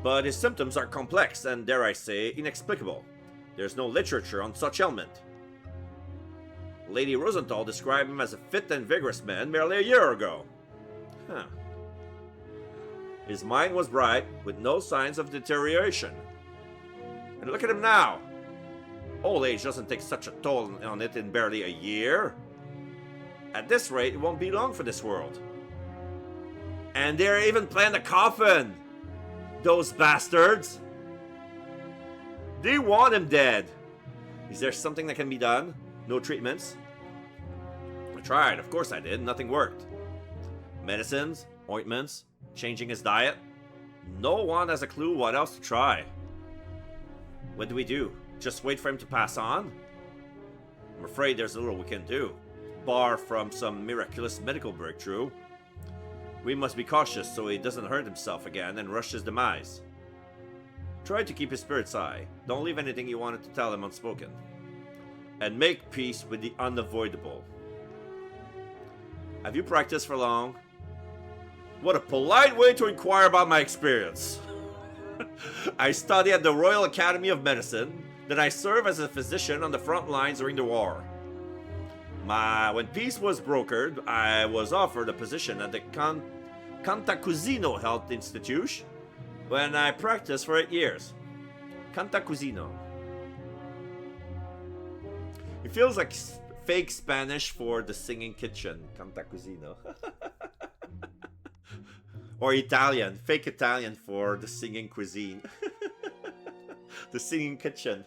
But his symptoms are complex and, dare I say, inexplicable. There's no literature on such ailment. Lady Rosenthal described him as a fit and vigorous man merely a year ago. Huh. His mind was bright, with no signs of deterioration. And look at him now. Old age doesn't take such a toll on it in barely a year. At this rate, it won't be long for this world. And they're even planning a coffin! Those bastards! They want him dead! Is there something that can be done? No treatments? I tried, of course I did. Nothing worked. Medicines, ointments, changing his diet. No one has a clue what else to try. What do we do? Just wait for him to pass on? I'm afraid there's little we can do, bar from some miraculous medical breakthrough. We must be cautious so he doesn't hurt himself again and rush his demise. Try to keep his spirits high. Don't leave anything you wanted to tell him unspoken. And make peace with the unavoidable. Have you practiced for long? What a polite way to inquire about my experience. I study at the Royal Academy of Medicine, then I serve as a physician on the front lines during the war. When peace was brokered, I was offered a position at the Cantacuzino Health Institute when I practiced for 8 years. Cantacuzino. It feels like fake Spanish for the singing kitchen. Cantacuzino. Or Italian. Fake Italian for the singing cuisine. The singing kitchen.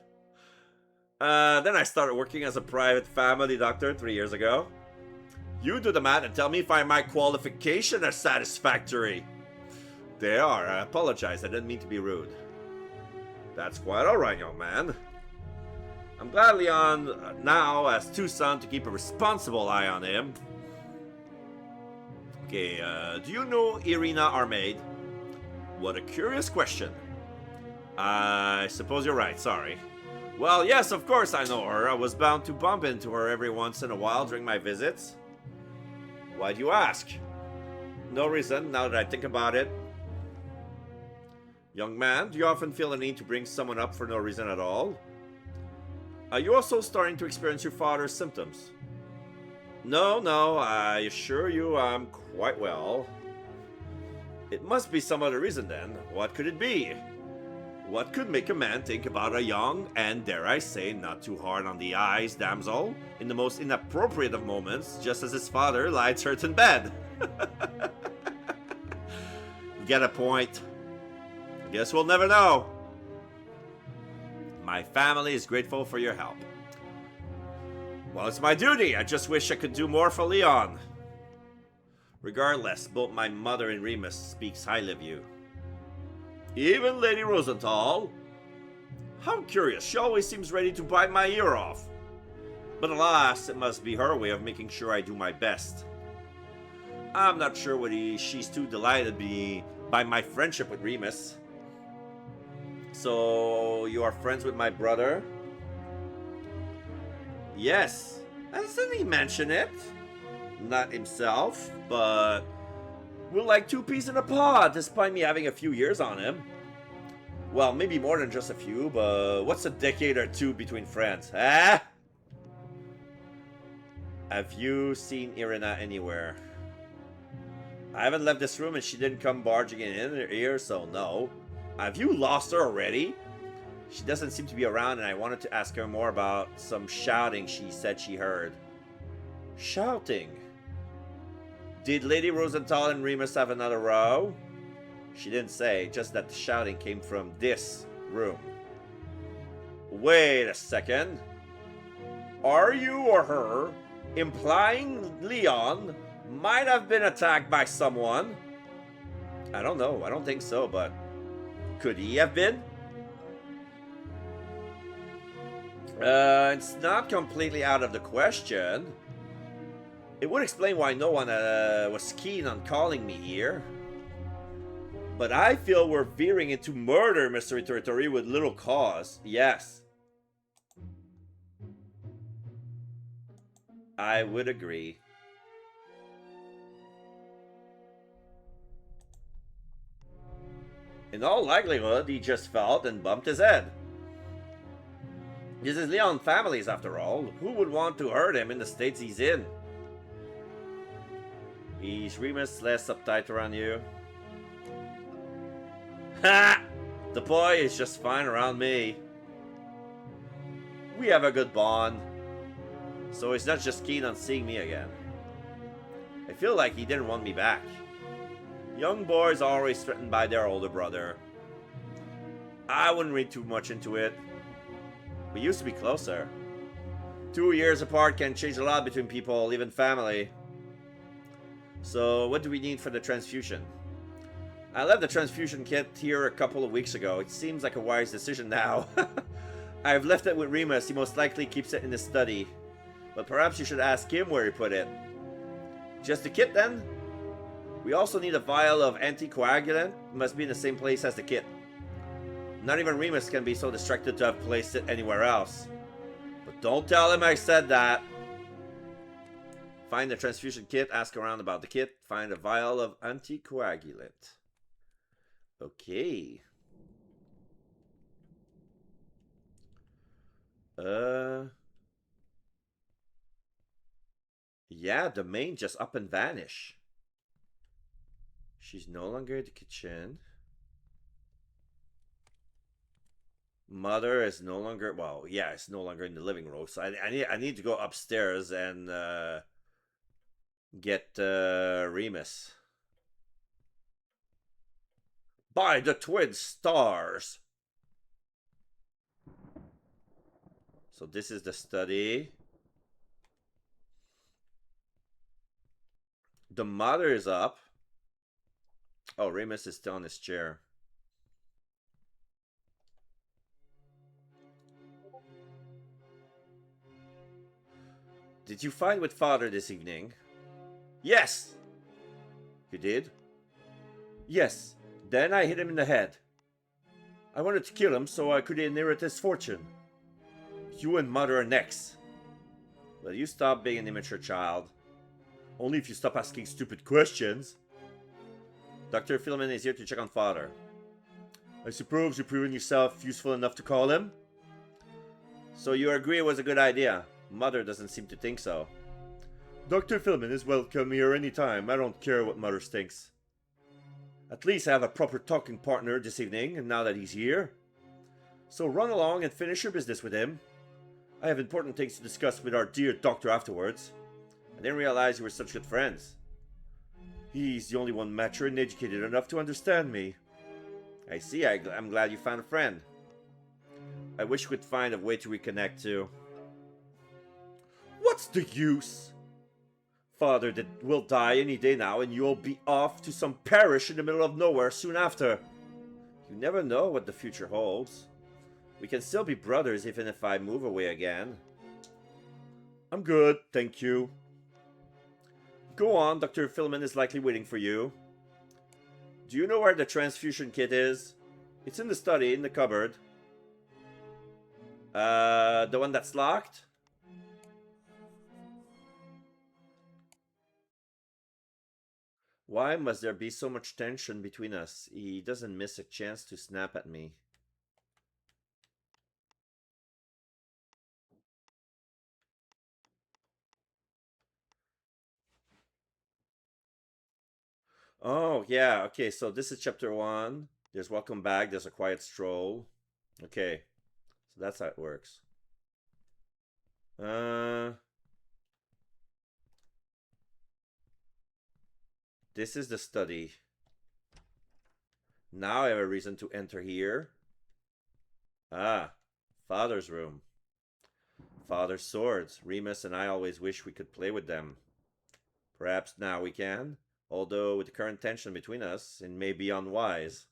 Then I started working as a private family doctor 3 years ago. You do the math and tell me if my qualifications are satisfactory. They are. I apologize. I didn't mean to be rude. That's quite alright, young man. I'm glad Leon now has 2 sons to keep a responsible eye on him. Okay, do you know Irina, our maid? What a curious question. I suppose you're right, sorry. Well, yes, of course I know her. I was bound to bump into her every once in a while during my visits. Why do you ask? No reason, now that I think about it. Young man, do you often feel the need to bring someone up for no reason at all? Are you also starting to experience your father's symptoms? No, I assure you I'm quite well. It must be some other reason then. What could it be? What could make a man think about a young and, dare I say, not too hard on the eyes damsel in the most inappropriate of moments, just as his father lies hurt in bed? You get a point. Guess we'll never know. My family is grateful for your help. Well, it's my duty. I just wish I could do more for Leon. Regardless, both my mother and Remus speaks highly of you. Even Lady Rosenthal? How curious, she always seems ready to bite my ear off. But alas, it must be her way of making sure I do my best. I'm not sure whether she's too delighted by my friendship with Remus. So, you are friends with my brother? Yes. Hasn't he mentioned it? Not himself, but we're like 2 peas in a pod, despite me having a few years on him. Well, maybe more than just a few, but what's a decade or 2 between friends, eh? Have you seen Irina anywhere? I haven't left this room and she didn't come barging in here, so no. Have you lost her already? She doesn't seem to be around and I wanted to ask her more about some shouting she said she heard. Shouting? Did Lady Rosenthal and Remus have another row? She didn't say, just that the shouting came from this room. Wait a second. Are you or her implying Leon might have been attacked by someone. I don't know. I don't think so, but could he have been? It's not completely out of the question. It would explain why no one was keen on calling me here. But I feel we're veering into murder mystery territory with little cause. Yes. I would agree. In all likelihood, he just felt and bumped his head. This is Leon families, after all. Who would want to hurt him in the states he's in? Is Remus less uptight around you? Ha! The boy is just fine around me. We have a good bond. So he's not just keen on seeing me again. I feel like he didn't want me back. Young boys are always threatened by their older brother. I wouldn't read too much into it. We used to be closer. 2 years apart can change a lot between people, even family. So what do we need for the transfusion? I left the transfusion kit here a couple of weeks ago. It seems like a wise decision now. I've left it with Remus. He most likely keeps it in his study. But perhaps you should ask him where he put it. Just the kit then? We also need a vial of anticoagulant. It must be in the same place as the kit. Not even Remus can be so distracted to have placed it anywhere else. But don't tell him I said that. Find the transfusion kit, ask around about the kit, find a vial of anticoagulant. Okay. Yeah, the maid just up and vanish. She's no longer in the kitchen. Mother is no longer, well, yeah, it's no longer in the living room. So I need to go upstairs and get Remus. By the twin stars. So this is the study. The mother is up. Oh, Remus is still on his chair. Did you fight with father this evening? Yes! You did? Yes. Then I hit him in the head. I wanted to kill him so I could inherit his fortune. You and mother are next. Will you stop being an immature child? Only if you stop asking stupid questions. Dr. Philemon is here to check on father. I suppose you've proven yourself useful enough to call him? So you agree it was a good idea? Mother doesn't seem to think so. Dr. Philemon is welcome here anytime. I don't care what mother thinks. At least I have a proper talking partner this evening, and now that he's here. So run along and finish your business with him. I have important things to discuss with our dear doctor afterwards. I didn't realize you were such good friends. He's the only one mature and educated enough to understand me. I see, I'm glad you found a friend. I wish we could find a way to reconnect too. What's the use? Father will die any day now, and you'll be off to some parish in the middle of nowhere soon after. You never know what the future holds. We can still be brothers even if I move away again. I'm good, thank you. Go on, Dr. Philemon is likely waiting for you. Do you know where the transfusion kit is? It's in the study, in the cupboard. The one that's locked? Why must there be so much tension between us? He doesn't miss a chance to snap at me. Oh, yeah, okay, so this is chapter 1. There's welcome back, there's a quiet stroll. Okay, so that's how it works. This is the study. Now I have a reason to enter here. Ah, father's room. Father's swords. Remus and I always wish we could play with them. Perhaps now we can, although with the current tension between us, it may be unwise.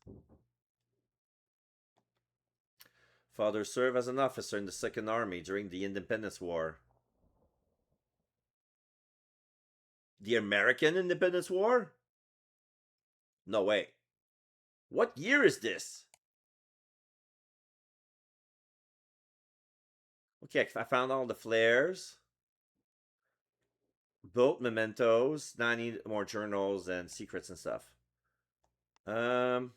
Father served as an officer in the Second Army during the Independence War. The American Independence War? No way. What year is this? Okay, I found all the flares, both mementos. Now I need more journals and secrets and stuff. Um,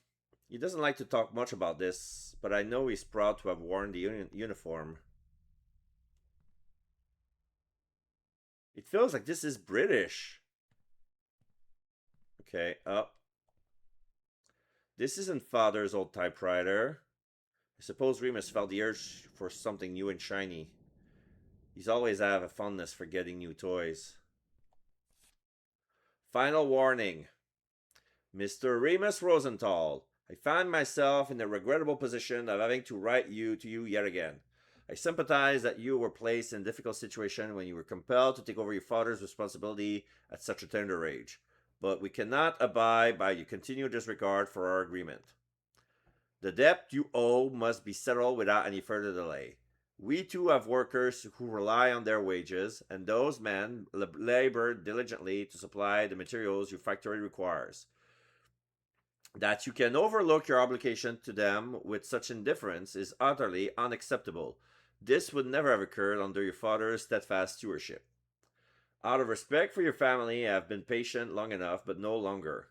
he doesn't like to talk much about this, but I know he's proud to have worn the uniform. It feels like this is British. Okay, up. This isn't Father's old typewriter. I suppose Remus felt the urge for something new and shiny. He's always have a fondness for getting new toys. Final warning. Mr. Remus Rosenthal, I find myself in the regrettable position of having to write to you yet again. I sympathize that you were placed in a difficult situation when you were compelled to take over your father's responsibility at such a tender age, but we cannot abide by your continued disregard for our agreement. The debt you owe must be settled without any further delay. We too have workers who rely on their wages, and those men labor diligently to supply the materials your factory requires. That you can overlook your obligation to them with such indifference is utterly unacceptable. This would never have occurred under your father's steadfast stewardship. Out of respect for your family, I have been patient long enough, but no longer.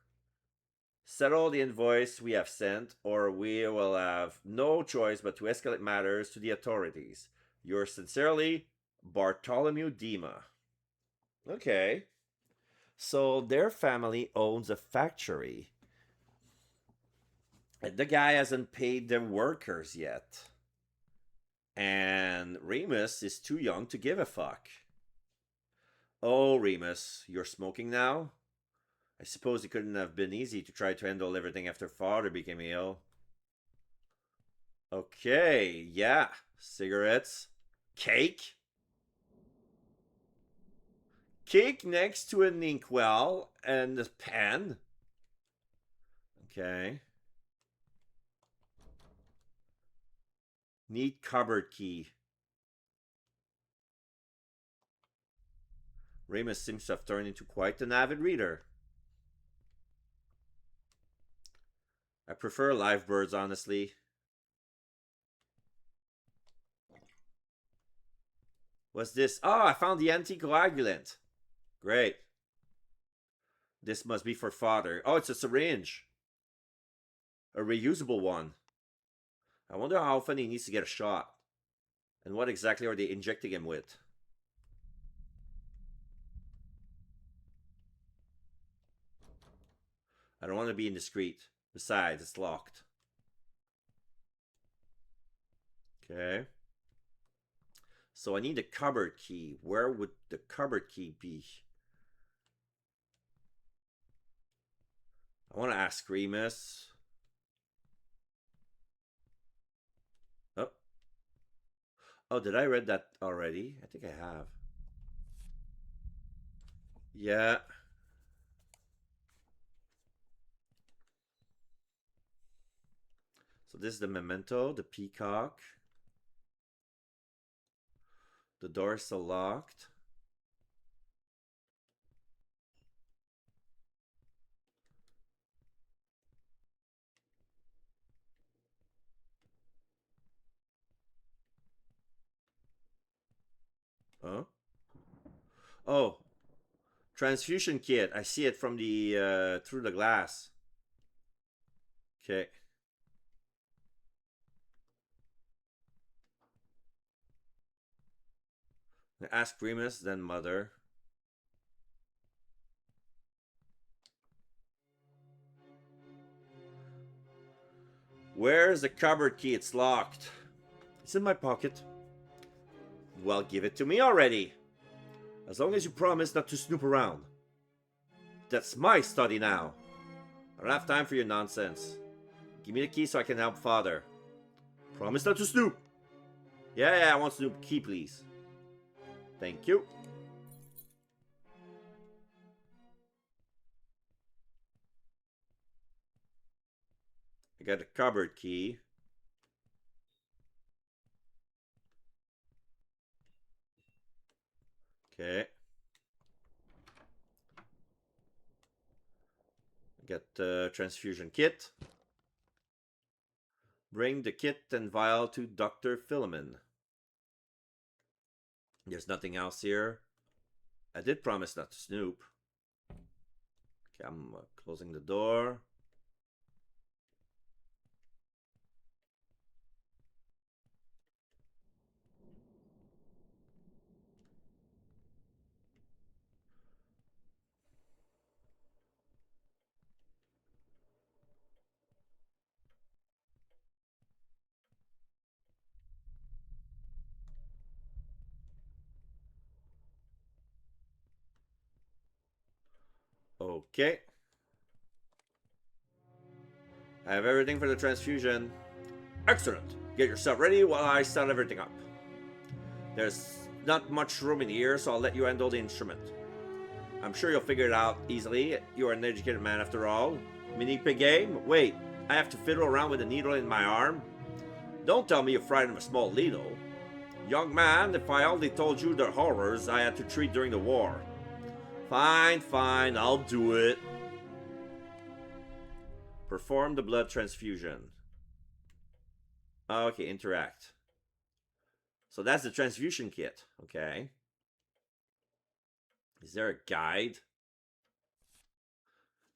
Settle the invoice we have sent, or we will have no choice but to escalate matters to the authorities. Yours sincerely, Bartholomew Dima. Okay. So their family owns a factory. And the guy hasn't paid their workers yet. And Remus is too young to give a fuck. Oh, Remus, you're smoking now? I suppose it couldn't have been easy to try to handle everything after father became ill. Okay, yeah. Cigarettes. Cake? Cake next to an inkwell and a pen. Okay. Need cupboard key. Remus seems to have turned into quite an avid reader. I prefer live birds, honestly. What's this? Oh, I found the anticoagulant. Great. This must be for father. Oh, it's a syringe. A reusable one. I wonder how often he needs to get a shot. And what exactly are they injecting him with? I don't want to be indiscreet. Besides, it's locked. Okay. So I need a cupboard key. Where would the cupboard key be? I want to ask Remus. Oh. Oh, did I read that already? I think I have. Yeah. So this is the memento, the peacock. The door is still locked. Huh? Oh, transfusion kit. I see it from the through the glass. Okay. Ask Remus, then mother. Where's the cupboard key? It's locked. It's in my pocket. Well, give it to me already. As long as you promise not to snoop around. That's my study now. I don't have time for your nonsense. Give me the key so I can help father. Promise not to snoop. Yeah, I want Snoop. Key, please. Thank you. I got a cupboard key. Okay. I got the transfusion kit. Bring the kit and vial to Dr. Philemon. There's nothing else here. I did promise not to snoop. Okay, I'm closing the door. Okay. I have everything for the transfusion. Excellent. Get yourself ready while I set everything up. There's not much room in here, so I'll let you handle the instrument. I'm sure you'll figure it out easily. You're an educated man after all. Mini pig game? Wait, I have to fiddle around with a needle in my arm? Don't tell me you're frightened of a small needle. Young man, if I only told you the horrors I had to treat during the war. Fine, fine, I'll do it. Perform the blood transfusion. Okay, interact. So that's the transfusion kit. Okay. Is there a guide?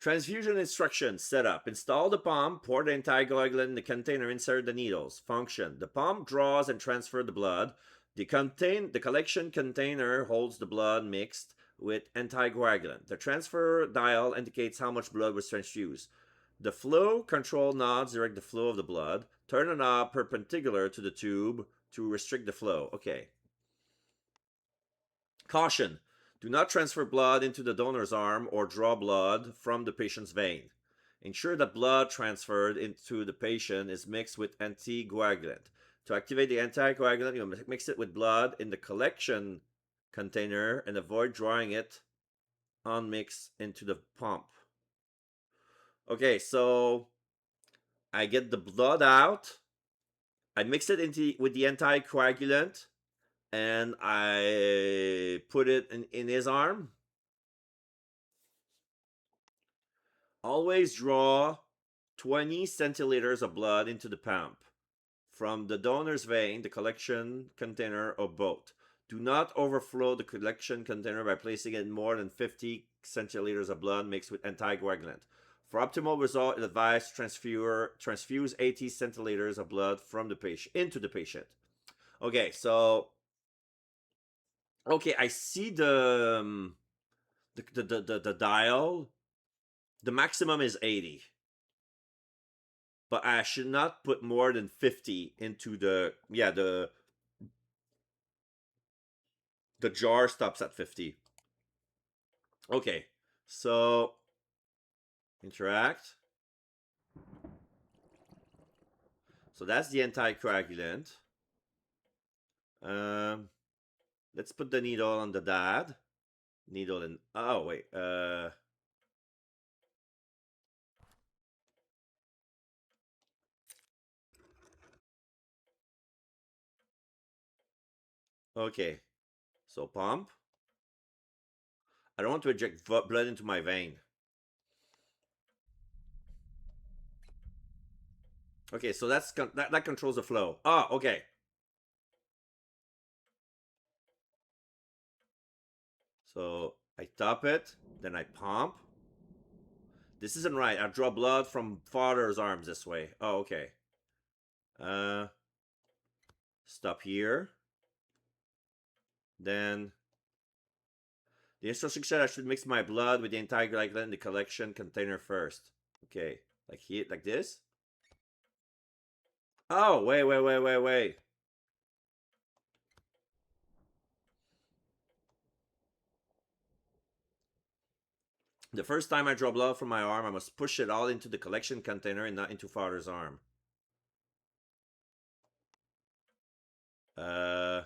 Transfusion instructions. Setup. Install the pump. Pour the anticoagulant in the container. Insert the needles. Function. The pump draws and transfers the blood. The collection container holds the blood mixed with anticoagulant. The transfer dial indicates how much blood was transfused. The flow control nods direct the flow of the blood. Turn a knob perpendicular to the tube to restrict the flow. Okay. Caution. Do not transfer blood into the donor's arm or draw blood from the patient's vein. Ensure that blood transferred into the patient is mixed with anticoagulant. To activate the anticoagulant, you mix it with blood in the collection container and avoid drawing it unmixed into the pump. Okay, so I get the blood out. I mix it with the anticoagulant and I put it in his arm. Always draw 20 centiliters of blood into the pump from the donor's vein, the collection container, or both. Do not overflow the collection container by placing in more than 50 centiliters of blood mixed with anticoagulant. For optimal result, it advised transfuse 80 centiliters of blood from the patient into the patient. Okay, so I see the dial. The maximum is 80, but I should not put more than 50 into the jar stops at 50. Okay, so interact. So that's the anticoagulant. Um, let's put the needle on the dad. Needle in. Oh wait. Okay. So pump. I don't want to inject blood into my vein. Okay, so that controls the flow. Oh, okay. So I top it, then I pump. This isn't right. I draw blood from father's arms this way. Oh, okay. Uh, stop here. Then the instruction said I should mix my blood with the anticoagulant in the collection container first. Okay, like here, like this. Oh, wait. The first time I draw blood from my arm, I must push it all into the collection container and not into father's arm. Uh,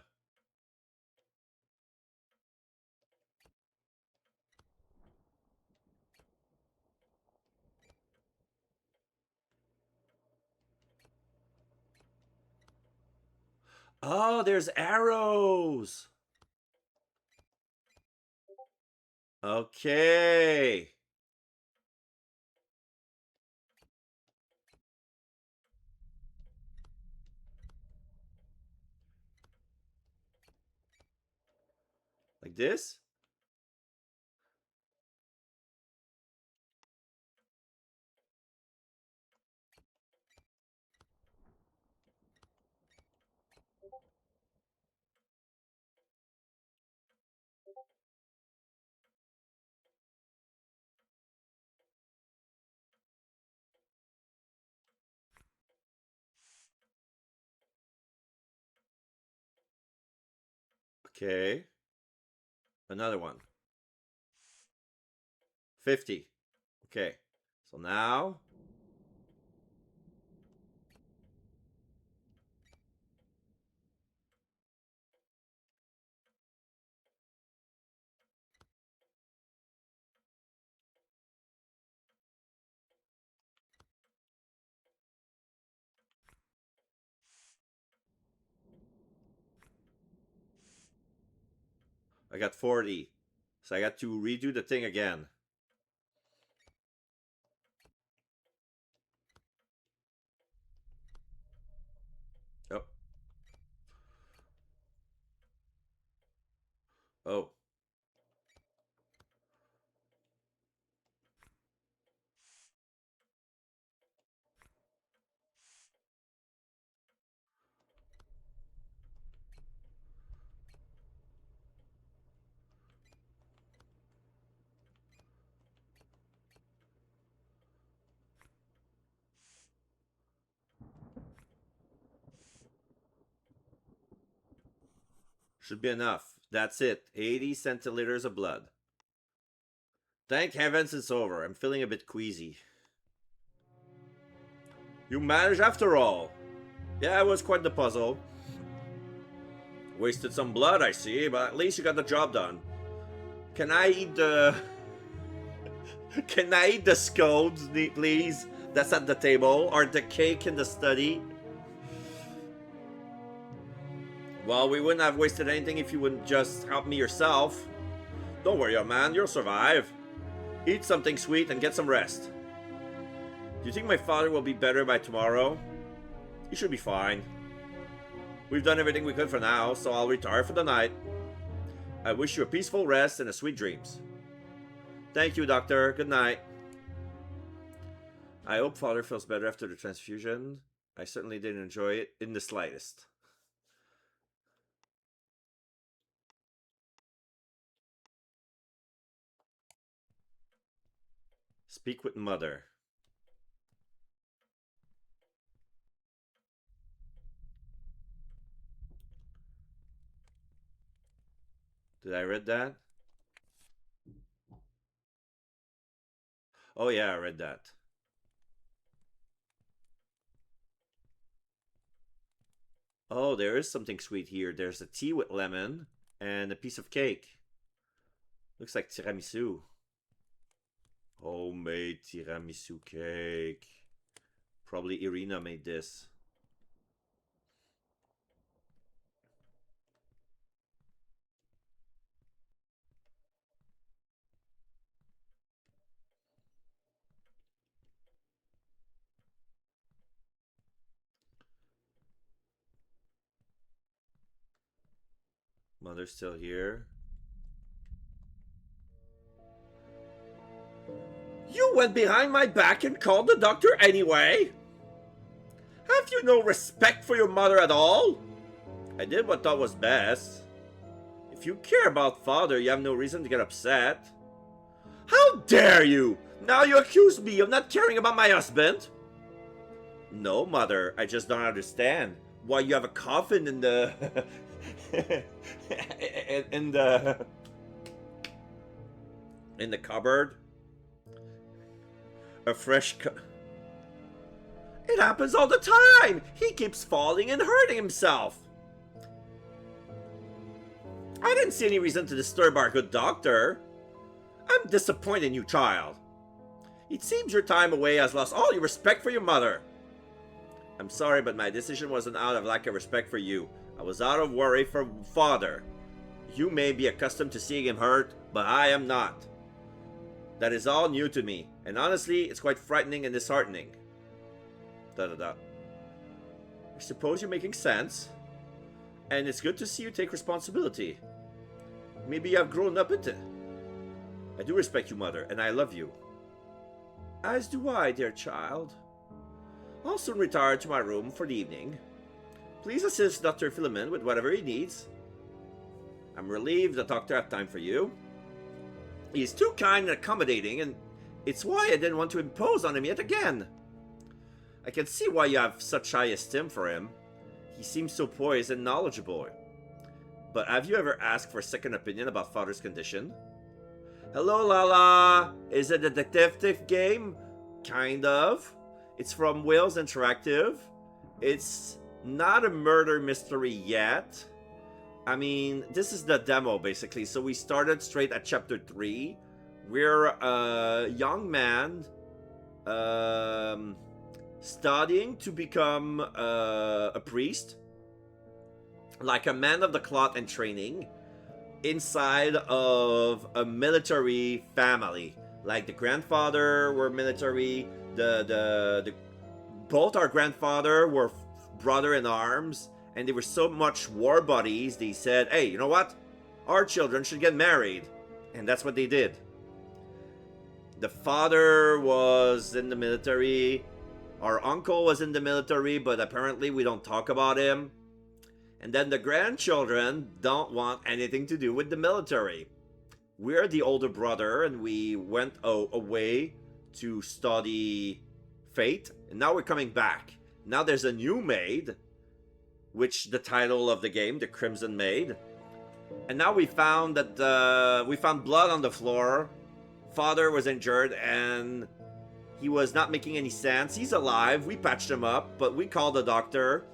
Oh, there's arrows. Okay. Like this? Okay. Another one. 50. Okay. So now I got 40. So I got to redo the thing again. Oh. Oh. Should be enough. That's it. 80 centiliters of blood. Thank heavens it's over. I'm feeling a bit queasy. You managed after all. Yeah, it was quite the puzzle. Wasted some blood, I see, but at least you got the job done. Can I eat the... Can I eat the scones, please? That's at the table. Or the cake in the study? Well, we wouldn't have wasted anything if you wouldn't just help me yourself. Don't worry, young man. You'll survive. Eat something sweet and get some rest. Do you think my father will be better by tomorrow? He should be fine. We've done everything we could for now, so I'll retire for the night. I wish you a peaceful rest and a sweet dreams. Thank you, Doctor. Good night. I hope Father feels better after the transfusion. I certainly didn't enjoy it in the slightest. Speak with Mother. Did I read that? Oh yeah, I read that. Oh, there is something sweet here. There's a tea with lemon and a piece of cake. Looks like tiramisu. Homemade tiramisu cake. Probably Irina made this. Mother's still here. You went behind my back and called the doctor anyway? Have you no respect for your mother at all? I did what I thought was best. If you care about Father, you have no reason to get upset. How dare you! Now you accuse me of not caring about my husband? No, Mother, I just don't understand why you have a coffin in the... in the... in the cupboard. A fresh It happens all the time! He keeps falling and hurting himself. I didn't see any reason to disturb our good doctor. I'm disappointed in you, child. It seems your time away has lost all your respect for your mother. I'm sorry, but my decision wasn't out of lack of respect for you. I was out of worry for father. You may be accustomed to seeing him hurt, but I am not. That is all new to me, and honestly, it's quite frightening and disheartening. Da da da. I suppose you're making sense. And it's good to see you take responsibility. Maybe you have grown up a bit. I do respect you, mother, and I love you. As do I, dear child. I'll soon retire to my room for the evening. Please assist Dr. Philemon with whatever he needs. I'm relieved the doctor had time for you. He's too kind and accommodating, and it's why I didn't want to impose on him yet again. I can see why you have such high esteem for him. He seems so poised and knowledgeable. But have you ever asked for a second opinion about father's condition? Hello, Lala! Is it a detective game? Kind of. It's from Wales Interactive. It's not a murder mystery yet. I mean, this is the demo, basically. So we started straight at chapter 3. We're a young man studying to become a priest. Like a man of the cloth and training. Inside of a military family. Like the grandfather were military. Both our grandfather were brother in arms. And they were so much war buddies, they said, hey, you know what? Our children should get married. And that's what they did. The father was in the military. Our uncle was in the military, but apparently we don't talk about him. And then the grandchildren don't want anything to do with the military. We're the older brother, and we went away to study fate. And now we're coming back. Now there's a new maid, which the title of the game, the Crimson Maid. And now we found that we found blood on the floor. Father was injured and he was not making any sense. He's alive. We patched him up, but we called the doctor.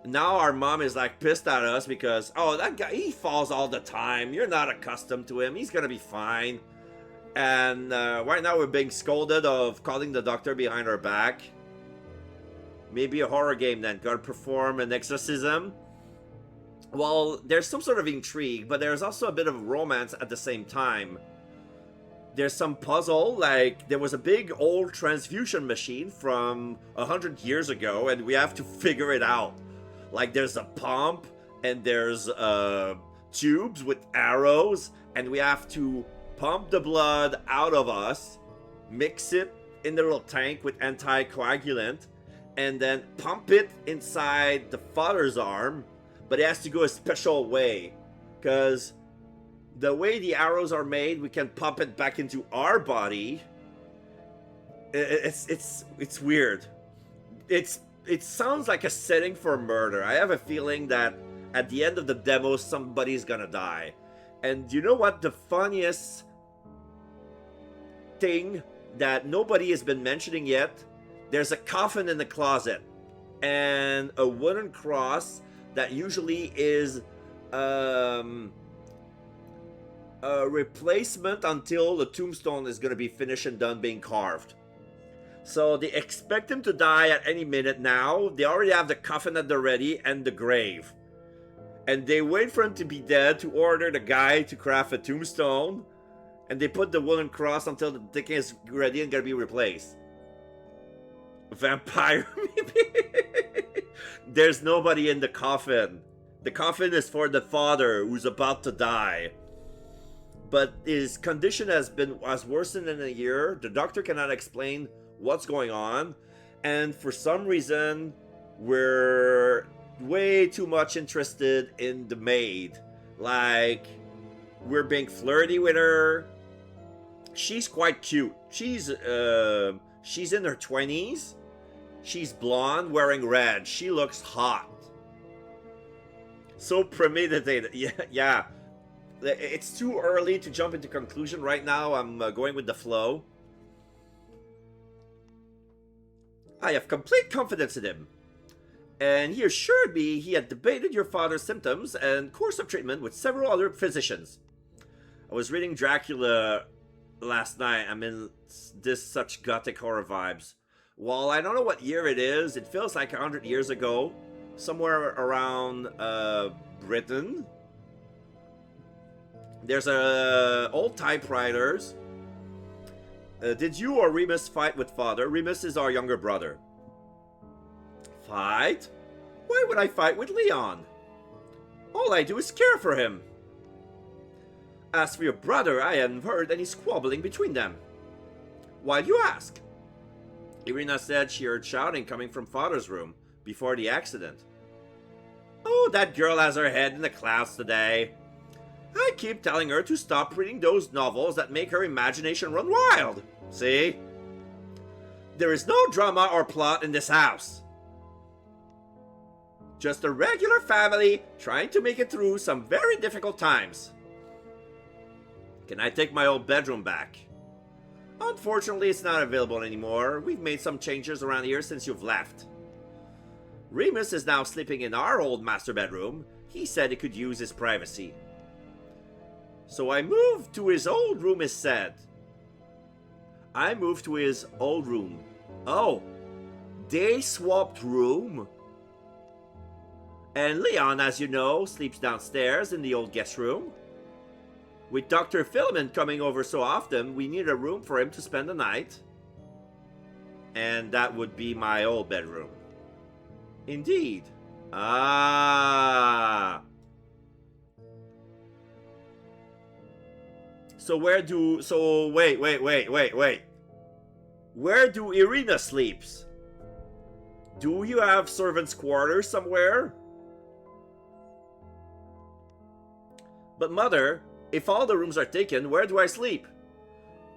Now our mom is like pissed at us because, oh, that guy, he falls all the time. You're not accustomed to him. He's gonna be fine. And right now we're being scolded of calling the doctor behind our back. Maybe a horror game then. Gotta perform an exorcism. Well, there's some sort of intrigue, but there's also a bit of romance at the same time. There's some puzzle, like there was a big old transfusion machine from 100 years ago, and we have to figure it out. Like there's a pump, and there's tubes with arrows, and we have to pump the blood out of us, mix it in the little tank with anticoagulant, and then pump it inside the father's arm, but it has to go a special way, because the way the arrows are made, we can pump it back into our body. It's weird. It sounds like a setting for murder. I have a feeling that at the end of the demo, somebody's gonna die. And you know what? The funniest thing that nobody has been mentioning yet, there's a coffin in the closet and a wooden cross that usually is a replacement until the tombstone is going to be finished and done being carved. So they expect him to die at any minute now. They already have the coffin at the ready and the grave. And they wait for him to be dead to order the guy to craft a tombstone. And they put the wooden cross until the thing is ready and going to be replaced. Vampire, maybe? There's nobody in the coffin. The coffin is for the father who's about to die. But his condition has worsened in a year. The doctor cannot explain what's going on. And for some reason, we're way too much interested in the maid. Like, we're being flirty with her. She's quite cute. She's in her 20s. She's blonde, wearing red. She looks hot. So premeditated. Yeah. It's too early to jump into conclusion right now. I'm going with the flow. I have complete confidence in him. And he assured me he had debated your father's symptoms and course of treatment with several other physicians. I was reading Dracula last night. I'm in such gothic horror vibes. While I don't know what year it is, it feels like 100 years ago. somewhere around Britain. There's a old typewriters. Did you or Remus fight with father? Remus is our younger brother. Fight? Why would I fight with Leon? All I do is care for him. As for your brother, I haven't heard any squabbling between them. Why do you ask? Irina said she heard shouting coming from father's room before the accident. Oh, that girl has her head in the clouds today. I keep telling her to stop reading those novels that make her imagination run wild. See? There is no drama or plot in this house. Just a regular family trying to make it through some very difficult times. Can I take my old bedroom back? Unfortunately, it's not available anymore. We've made some changes around here since you've left. Remus is now sleeping in our old master bedroom. He said he could use his privacy. So I moved to his old room, is said. I moved to his old room. Oh, they swapped room? And Leon, as you know, sleeps downstairs in the old guest room. With Dr. Philemon coming over so often, we need a room for him to spend the night. And that would be my old bedroom. Indeed. Ah. So wait. Where do Irina sleeps? Do you have servants' quarters somewhere? But mother, if all the rooms are taken, where do I sleep?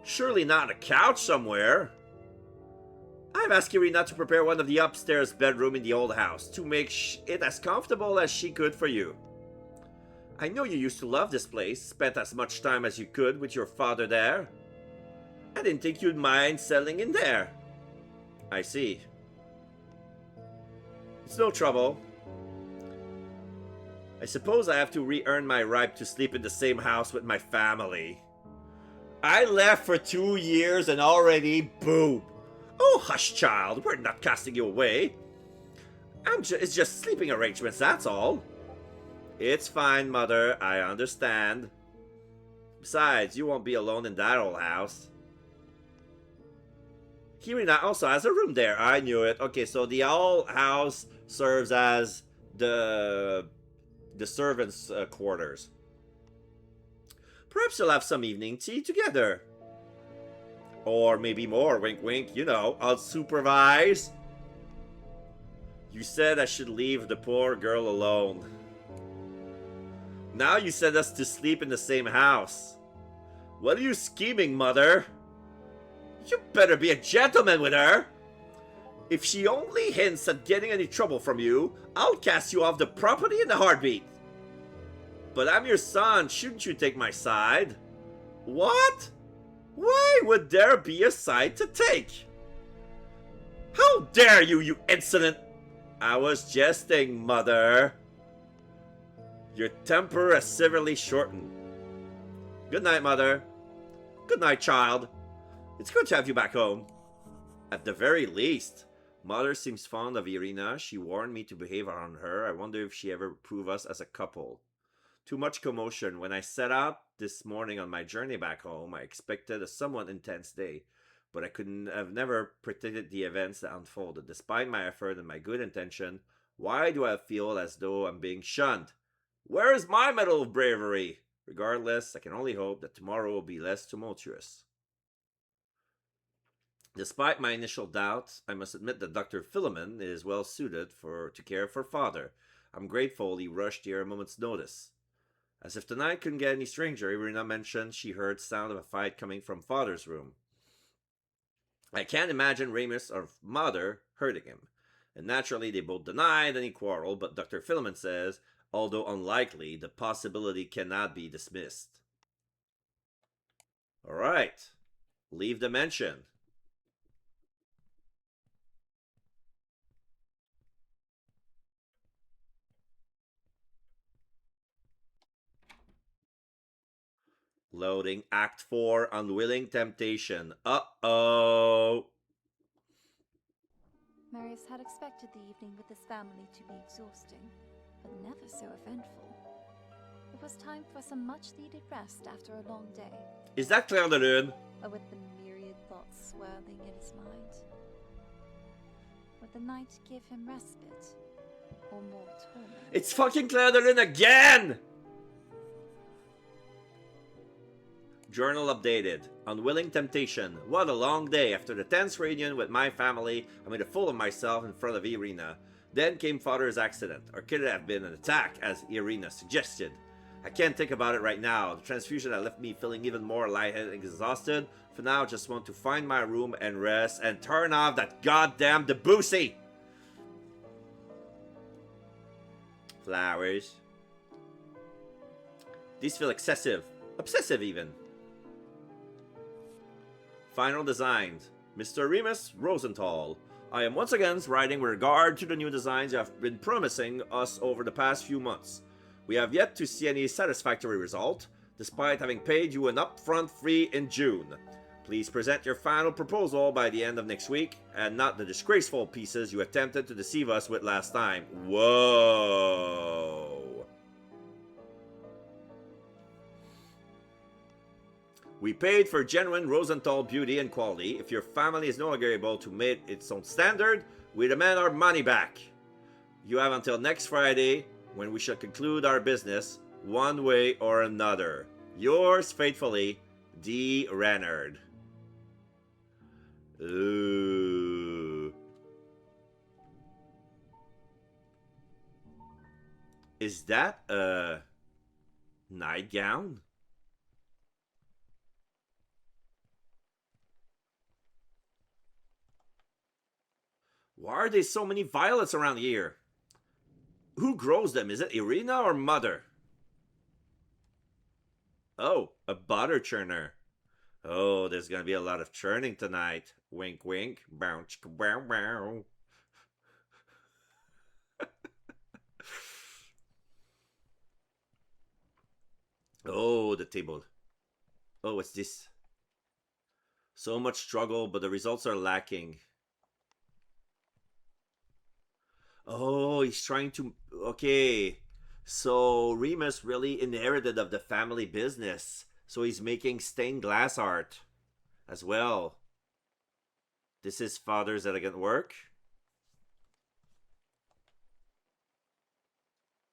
Surely not on a couch somewhere. I've asked Irina to prepare one of the upstairs bedroom in the old house to make it as comfortable as she could for you. I know you used to love this place, spent as much time as you could with your father there. I didn't think you'd mind settling in there. I see. It's no trouble. I suppose I have to re-earn my right to sleep in the same house with my family. I left for 2 years and already boob. Oh, hush, child. We're not casting you away. It's just sleeping arrangements, that's all. It's fine, mother. I understand. Besides, you won't be alone in that old house. Kirina also has a room there. I knew it. Okay, so the old house serves as the servants' quarters. Perhaps you'll have some evening tea together. Or maybe more, wink wink, you know, I'll supervise. You said I should leave the poor girl alone. Now you send us to sleep in the same house. What are you scheming, mother? You better be a gentleman with her. If she only hints at getting any trouble from you, I'll cast you off the property in a heartbeat. But I'm your son, shouldn't you take my side? What? Why would there be a side to take? How dare you, you insolent! I was jesting, mother. Your temper has severely shortened. Good night, mother. Good night, child. It's good to have you back home. At the very least. Mother seems fond of Irina. She warned me to behave around her. I wonder if she ever prove us as a couple. Too much commotion. When I set out this morning on my journey back home, I expected a somewhat intense day, but I couldn't have never predicted the events that unfolded. Despite my effort and my good intention, why do I feel as though I'm being shunned? Where is my medal of bravery? Regardless, I can only hope that tomorrow will be less tumultuous. Despite my initial doubts, I must admit that Dr. Philemon is well suited to care for father. I'm grateful he rushed here a moment's notice. As if the night couldn't get any stranger, Irina mentioned she heard sound of a fight coming from father's room. I can't imagine Remus or mother hurting him. And naturally, they both denied any quarrel, but Dr. Philemon says, although unlikely, the possibility cannot be dismissed. Alright, leave the mention. Loading Act 4, Unwilling Temptation. Uh-oh. Marius had expected the evening with his family to be exhausting, but never so eventful. It was time for some much-needed rest after a long day. Is that Claire de Lune? But with the myriad thoughts swirling in his mind, would the night give him respite, or more torment? It's fucking Claire de Lune again! Journal updated. Unwilling temptation. What a long day. After the tense reunion with my family, I made a fool of myself in front of Irina. Then came father's accident, or could it have been an attack, as Irina suggested? I can't think about it right now. The transfusion had left me feeling even more lightheaded and exhausted. For now, I just want to find my room and rest and turn off that goddamn Debussy! Flowers. These feel excessive. Obsessive, even. Final designs. Mr. Remus Rosenthal. I am once again writing with regard to the new designs you have been promising us over the past few months. We have yet to see any satisfactory result, despite having paid you an upfront fee in June. Please present your final proposal by the end of next week, and not the disgraceful pieces you attempted to deceive us with last time. Whoa! We paid for genuine Rosenthal beauty and quality. If your family is no longer able to meet its own standard, we demand our money back. You have until next Friday, when we shall conclude our business, one way or another. Yours faithfully, D. Rennard. Ooh. Is that a nightgown? Why are there so many violets around here? Who grows them? Is it Irina or Mother? Oh, a butter churner. Oh, there's gonna be a lot of churning tonight. Wink, wink. Bow, chicka, bow, bow. Oh, the table. Oh, what's this? So much struggle, but the results are lacking. Oh, he's trying to. Okay. So Remus really inherited of the family business. So he's making stained glass art as well. This is father's elegant work.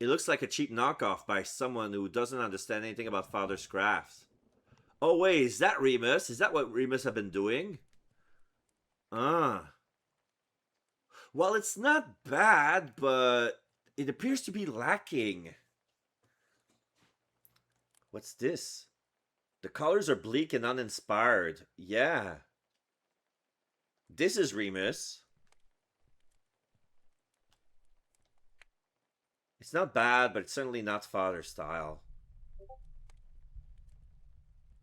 It looks like a cheap knockoff by someone who doesn't understand anything about father's crafts. Oh wait, is that Remus? Is that what Remus have been doing? Ah. Well, it's not bad, but it appears to be lacking. What's this? The colors are bleak and uninspired. Yeah. This is Remus. It's not bad, but it's certainly not father style.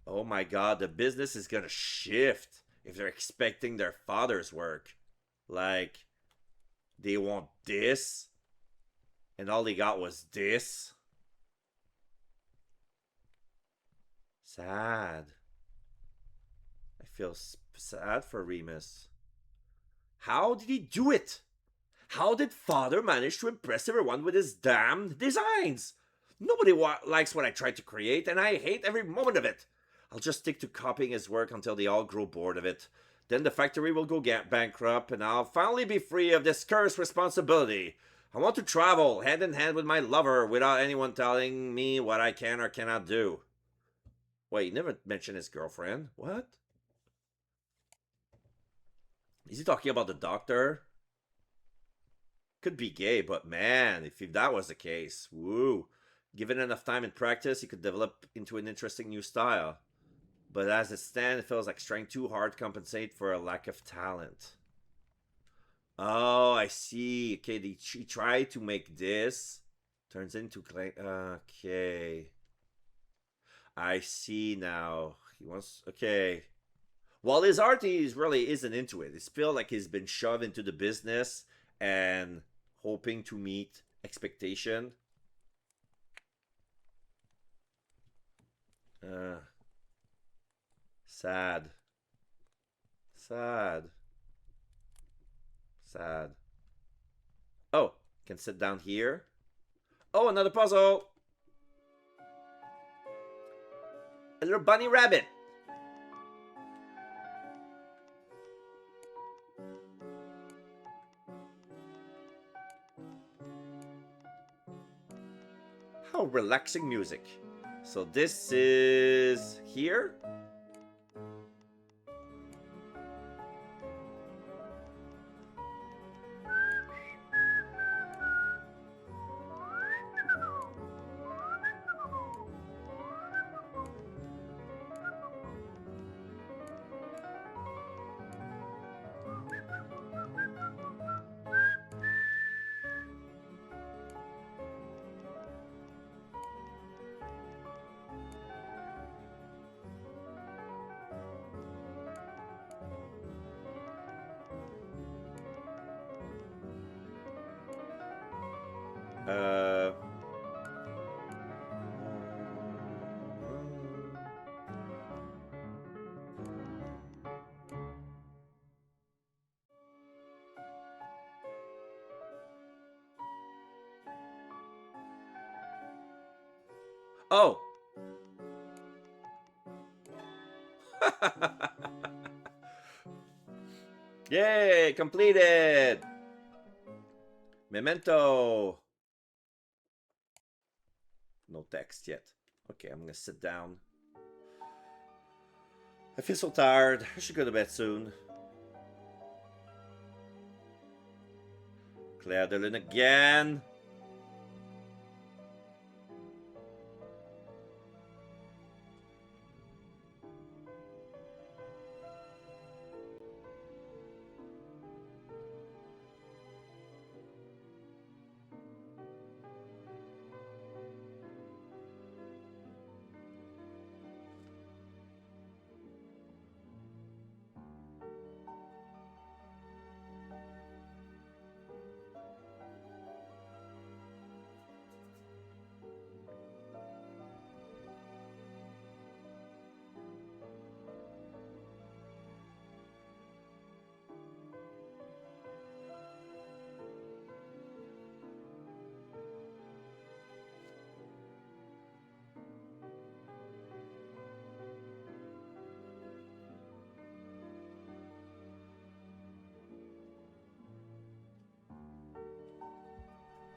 Oh my god, the business is gonna shift if they're expecting their father's work. Like, they want this, and all they got was this. Sad. I feel sad for Remus. How did he do it? How did father manage to impress everyone with his damned designs? Nobody likes what I tried to create, and I hate every moment of it. I'll just stick to copying his work until they all grow bored of it. Then the factory will go bankrupt, and I'll finally be free of this cursed responsibility. I want to travel hand in hand with my lover without anyone telling me what I can or cannot do. Wait, he never mentioned his girlfriend. What? Is he talking about the doctor? Could be gay, but man, if that was the case, woo. Given enough time and practice, he could develop into an interesting new style. But as it stands, it feels like trying too hard to compensate for a lack of talent. Oh, I see. Okay, she tried to make this. Turns into clay. Okay. I see now. He wants. Okay. Well, his art, he really isn't into it. It's feel like he's been shoved into the business and hoping to meet expectation. Sad. Sad. Sad. can sit down here. Oh, another puzzle! A little bunny rabbit! How relaxing music. So this is here? Uh... Oh! Yay! Completed! Memento! No text yet. Okay, I'm gonna sit down. I feel so tired. I should go to bed soon. Claire de Lune again.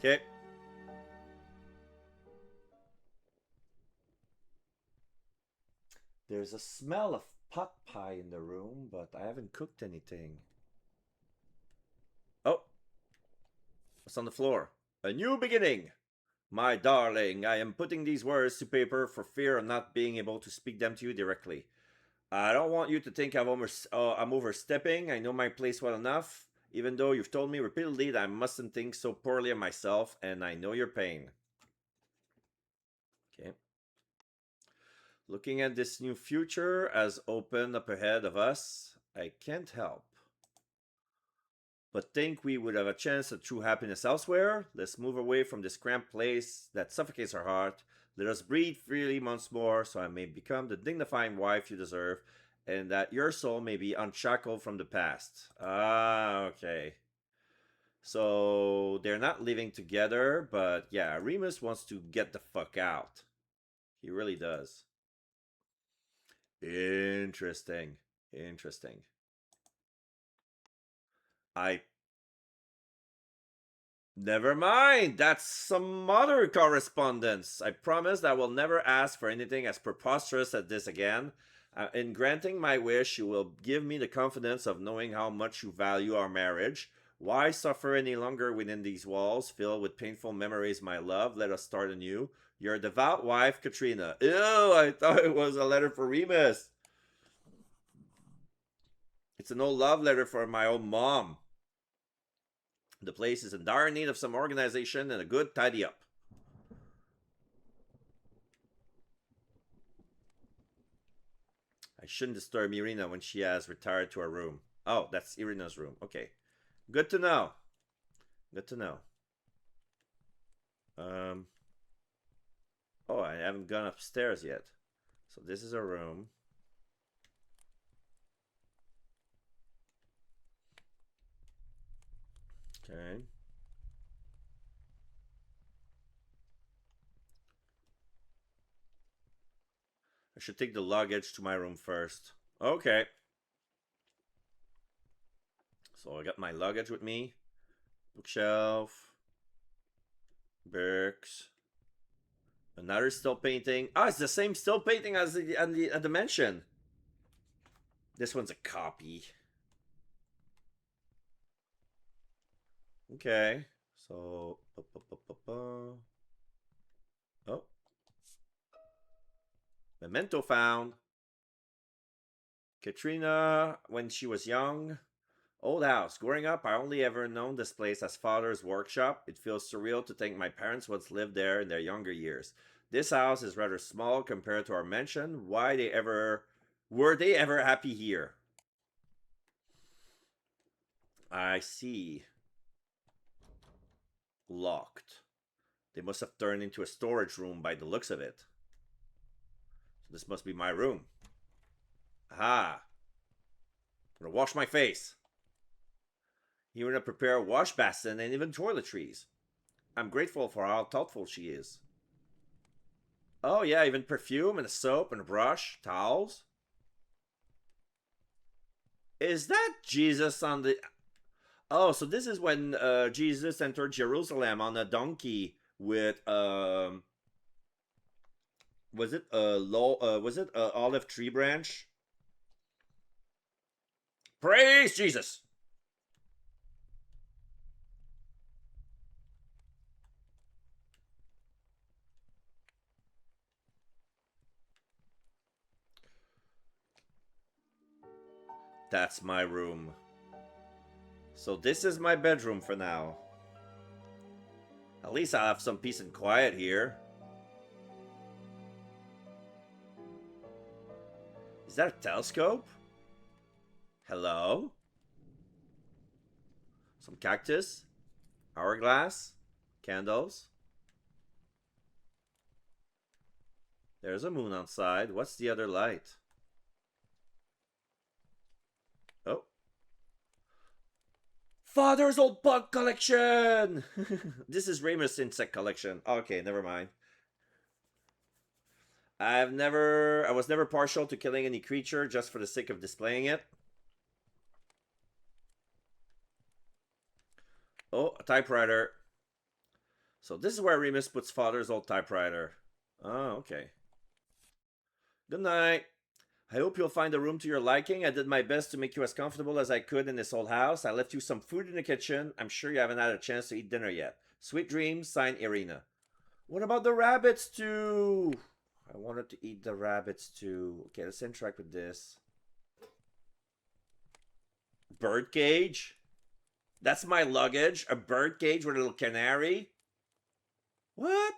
Okay. There's a smell of pot pie in the room, but I haven't cooked anything. Oh, what's on the floor? A new beginning. My darling, I am putting these words to paper for fear of not being able to speak them to you directly. I don't want you to think I'm overstepping. I know my place well enough, even though you've told me repeatedly that I mustn't think so poorly of myself, and I know your pain. Okay. Looking at this new future as opened up ahead of us, I can't help but think we would have a chance at true happiness elsewhere. Let's move away from this cramped place that suffocates our heart. Let us breathe freely once more so I may become the dignified wife you deserve and that your soul may be unshackled from the past. Ah, okay. So they're not living together, but yeah, Remus wants to get the fuck out. He really does. Interesting. Interesting. I Never mind. That's some other correspondence. I promise I will never ask for anything as preposterous as this again. In granting my wish, you will give me the confidence of knowing how much you value our marriage. Why suffer any longer within these walls, filled with painful memories, my love? Let us start anew. Your devout wife, Katrina. Ew, I thought it was a letter for Remus. It's an old love letter for my own mom. The place is in dire need of some organization and a good tidy up. I shouldn't disturb Irina when she has retired to her room. Oh, that's Irina's room. Okay. Good to know. Good to know. Um. Oh, I haven't gone upstairs yet. So this is her room. Okay. should take the luggage to my room first. Okay. So I got my luggage with me. Bookshelf. Books. Another still painting. Oh, it's the same still painting as the mansion. This one's a copy. Okay. So. Oh. Memento found. Katrina when she was young. Old house. Growing up, I only ever known this place as father's workshop. It feels surreal to think my parents once lived there in their younger years. This house is rather small compared to our mansion. Were they ever happy here? I see. Locked. They must have turned into a storage room by the looks of it. So this must be my room. Aha. I'm gonna wash my face. Even to prepare a wash basin and even toiletries. I'm grateful for how thoughtful she is. Oh yeah, even perfume and a soap and a brush, towels. Is that Jesus on the? Oh, so this is when Jesus entered Jerusalem on a donkey with was it a was it a olive tree branch? Praise Jesus. That's my room. So this is my bedroom for now. At least I'll have some peace and quiet here. Is that a telescope? Hello? Some cactus? Hourglass? Candles? There's a moon outside. What's the other light? Oh. Father's old bug collection! This is Ramus' insect collection. Okay, never mind. I was never partial to killing any creature just for the sake of displaying it. Oh, a typewriter. So this is where Remus puts father's old typewriter. Oh, okay. Good night. I hope you'll find a room to your liking. I did my best to make you as comfortable as I could in this old house. I left you some food in the kitchen. I'm sure you haven't had a chance to eat dinner yet. Sweet dreams, signed Irina. What about the rabbits too? I wanted to eat the rabbits too. Okay, let's interact with this. Bird cage? That's my luggage? A bird cage with a little canary? What?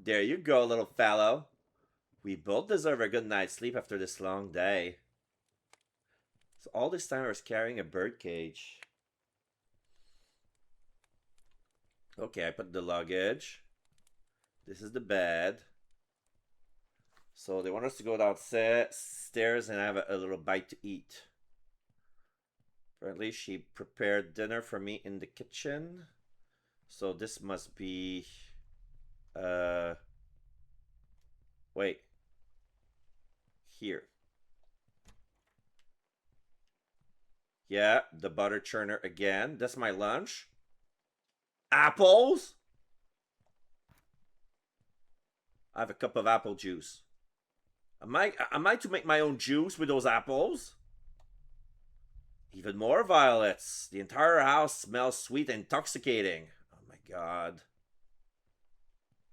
There you go, little fellow. We both deserve a good night's sleep after this long day. So all this time I was carrying a bird cage. Okay, I put the luggage. This is the bed. So they want us to go downstairs and have a little bite to eat. Apparently she prepared dinner for me in the kitchen. So this must be... Wait. Here. Yeah, the butter churner again. That's my lunch. Apples? I have a cup of apple juice. Am I to make my own juice with those apples? Even more violets. The entire house smells sweet and intoxicating. Oh my god.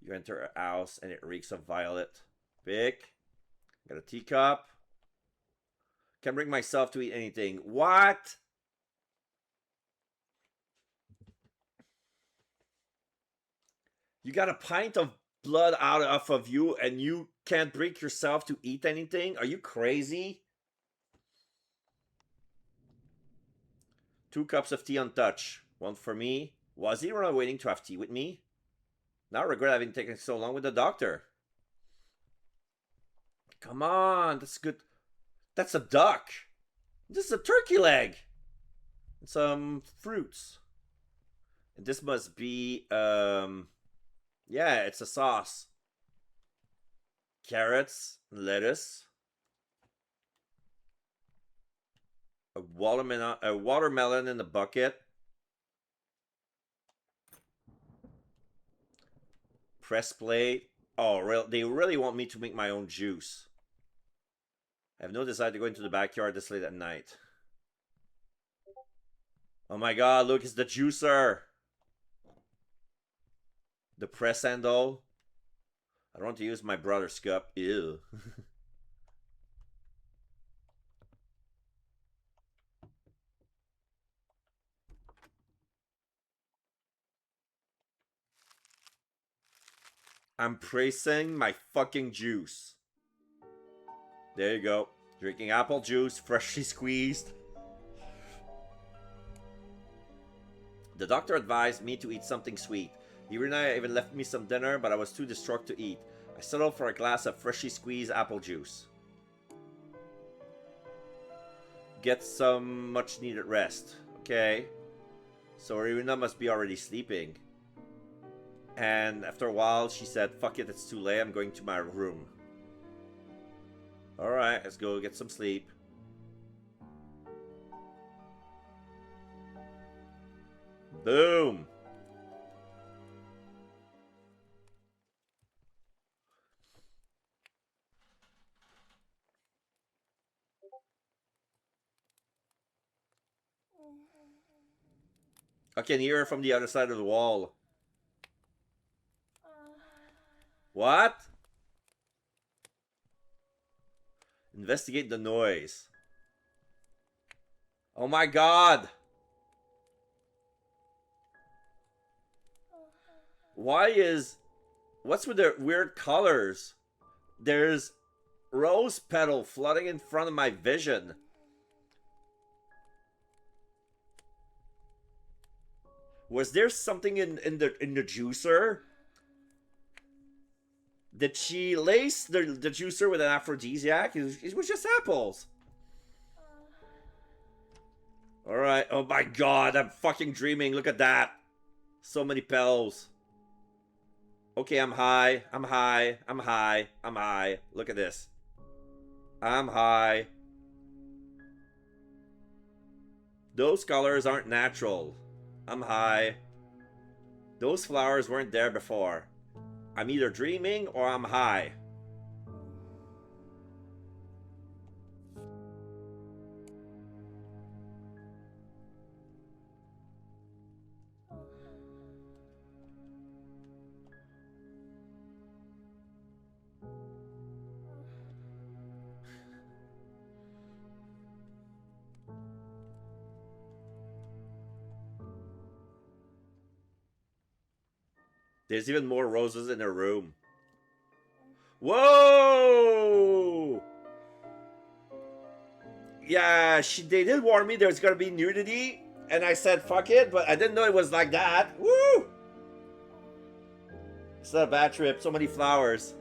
You enter a house and it reeks of violet. Pick. Got a teacup. Can't bring myself to eat anything. What? You got a pint of blood out of you and you can't bring yourself to eat anything? Are you crazy? 2 cups of tea untouched. One for me. Was he really waiting to have tea with me? Now I regret having taken so long with the doctor. Come on, that's good. That's a duck. This is a turkey leg. And some fruits. And this must be, yeah, it's a sauce. Carrots, lettuce, a watermelon in a bucket, press plate. Oh, they really want me to make my own juice. I have no desire to go into the backyard this late at night. Oh my god, look, it's the juicer. The press handle. I don't want to use my brother's cup. Ew. I'm pressing my fucking juice. There you go. Drinking apple juice, freshly squeezed. The doctor advised me to eat something sweet. Irina even left me some dinner, but I was too distraught to eat. I settled for a glass of freshly squeezed apple juice. Get some much needed rest. Okay. So Irina must be already sleeping. And after a while, she said, fuck it, it's too late. I'm going to my room. Alright, let's go get some sleep. Boom. I can hear her from the other side of the wall. What? Investigate the noise. Oh my god! Why is... What's with the weird colors? There's rose petal flooding in front of my vision. Was there something in the juicer? Did she lace the juicer with an aphrodisiac? It was just apples. Alright. Oh my god, I'm fucking dreaming. Look at that. So many petals. Okay, I'm high. I'm high. I'm high. I'm high. Look at this. I'm high. Those colors aren't natural. I'm high. Those flowers weren't there before. I'm either dreaming or I'm high. There's even more roses in her room. Whoa! Yeah, they did warn me there's gonna be nudity, and I said fuck it, but I didn't know it was like that. Woo! It's not a bad trip. So many flowers.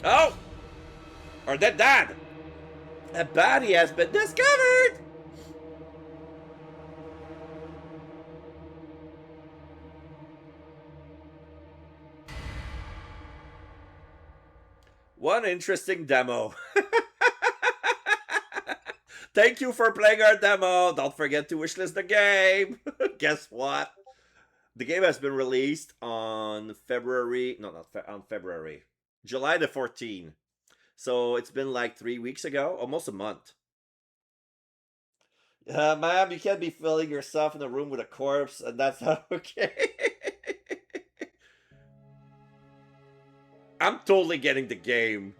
Oh! Or that dad! A body has been discovered! One interesting demo. Thank you for playing our demo. Don't forget to wishlist the game. Guess what? The game has been released on February. No, not on February. July the 14th. So it's been like 3 weeks ago, almost a month. Ma'am, you can't be filling yourself in a room with a corpse, and that's not okay. I'm totally getting the game.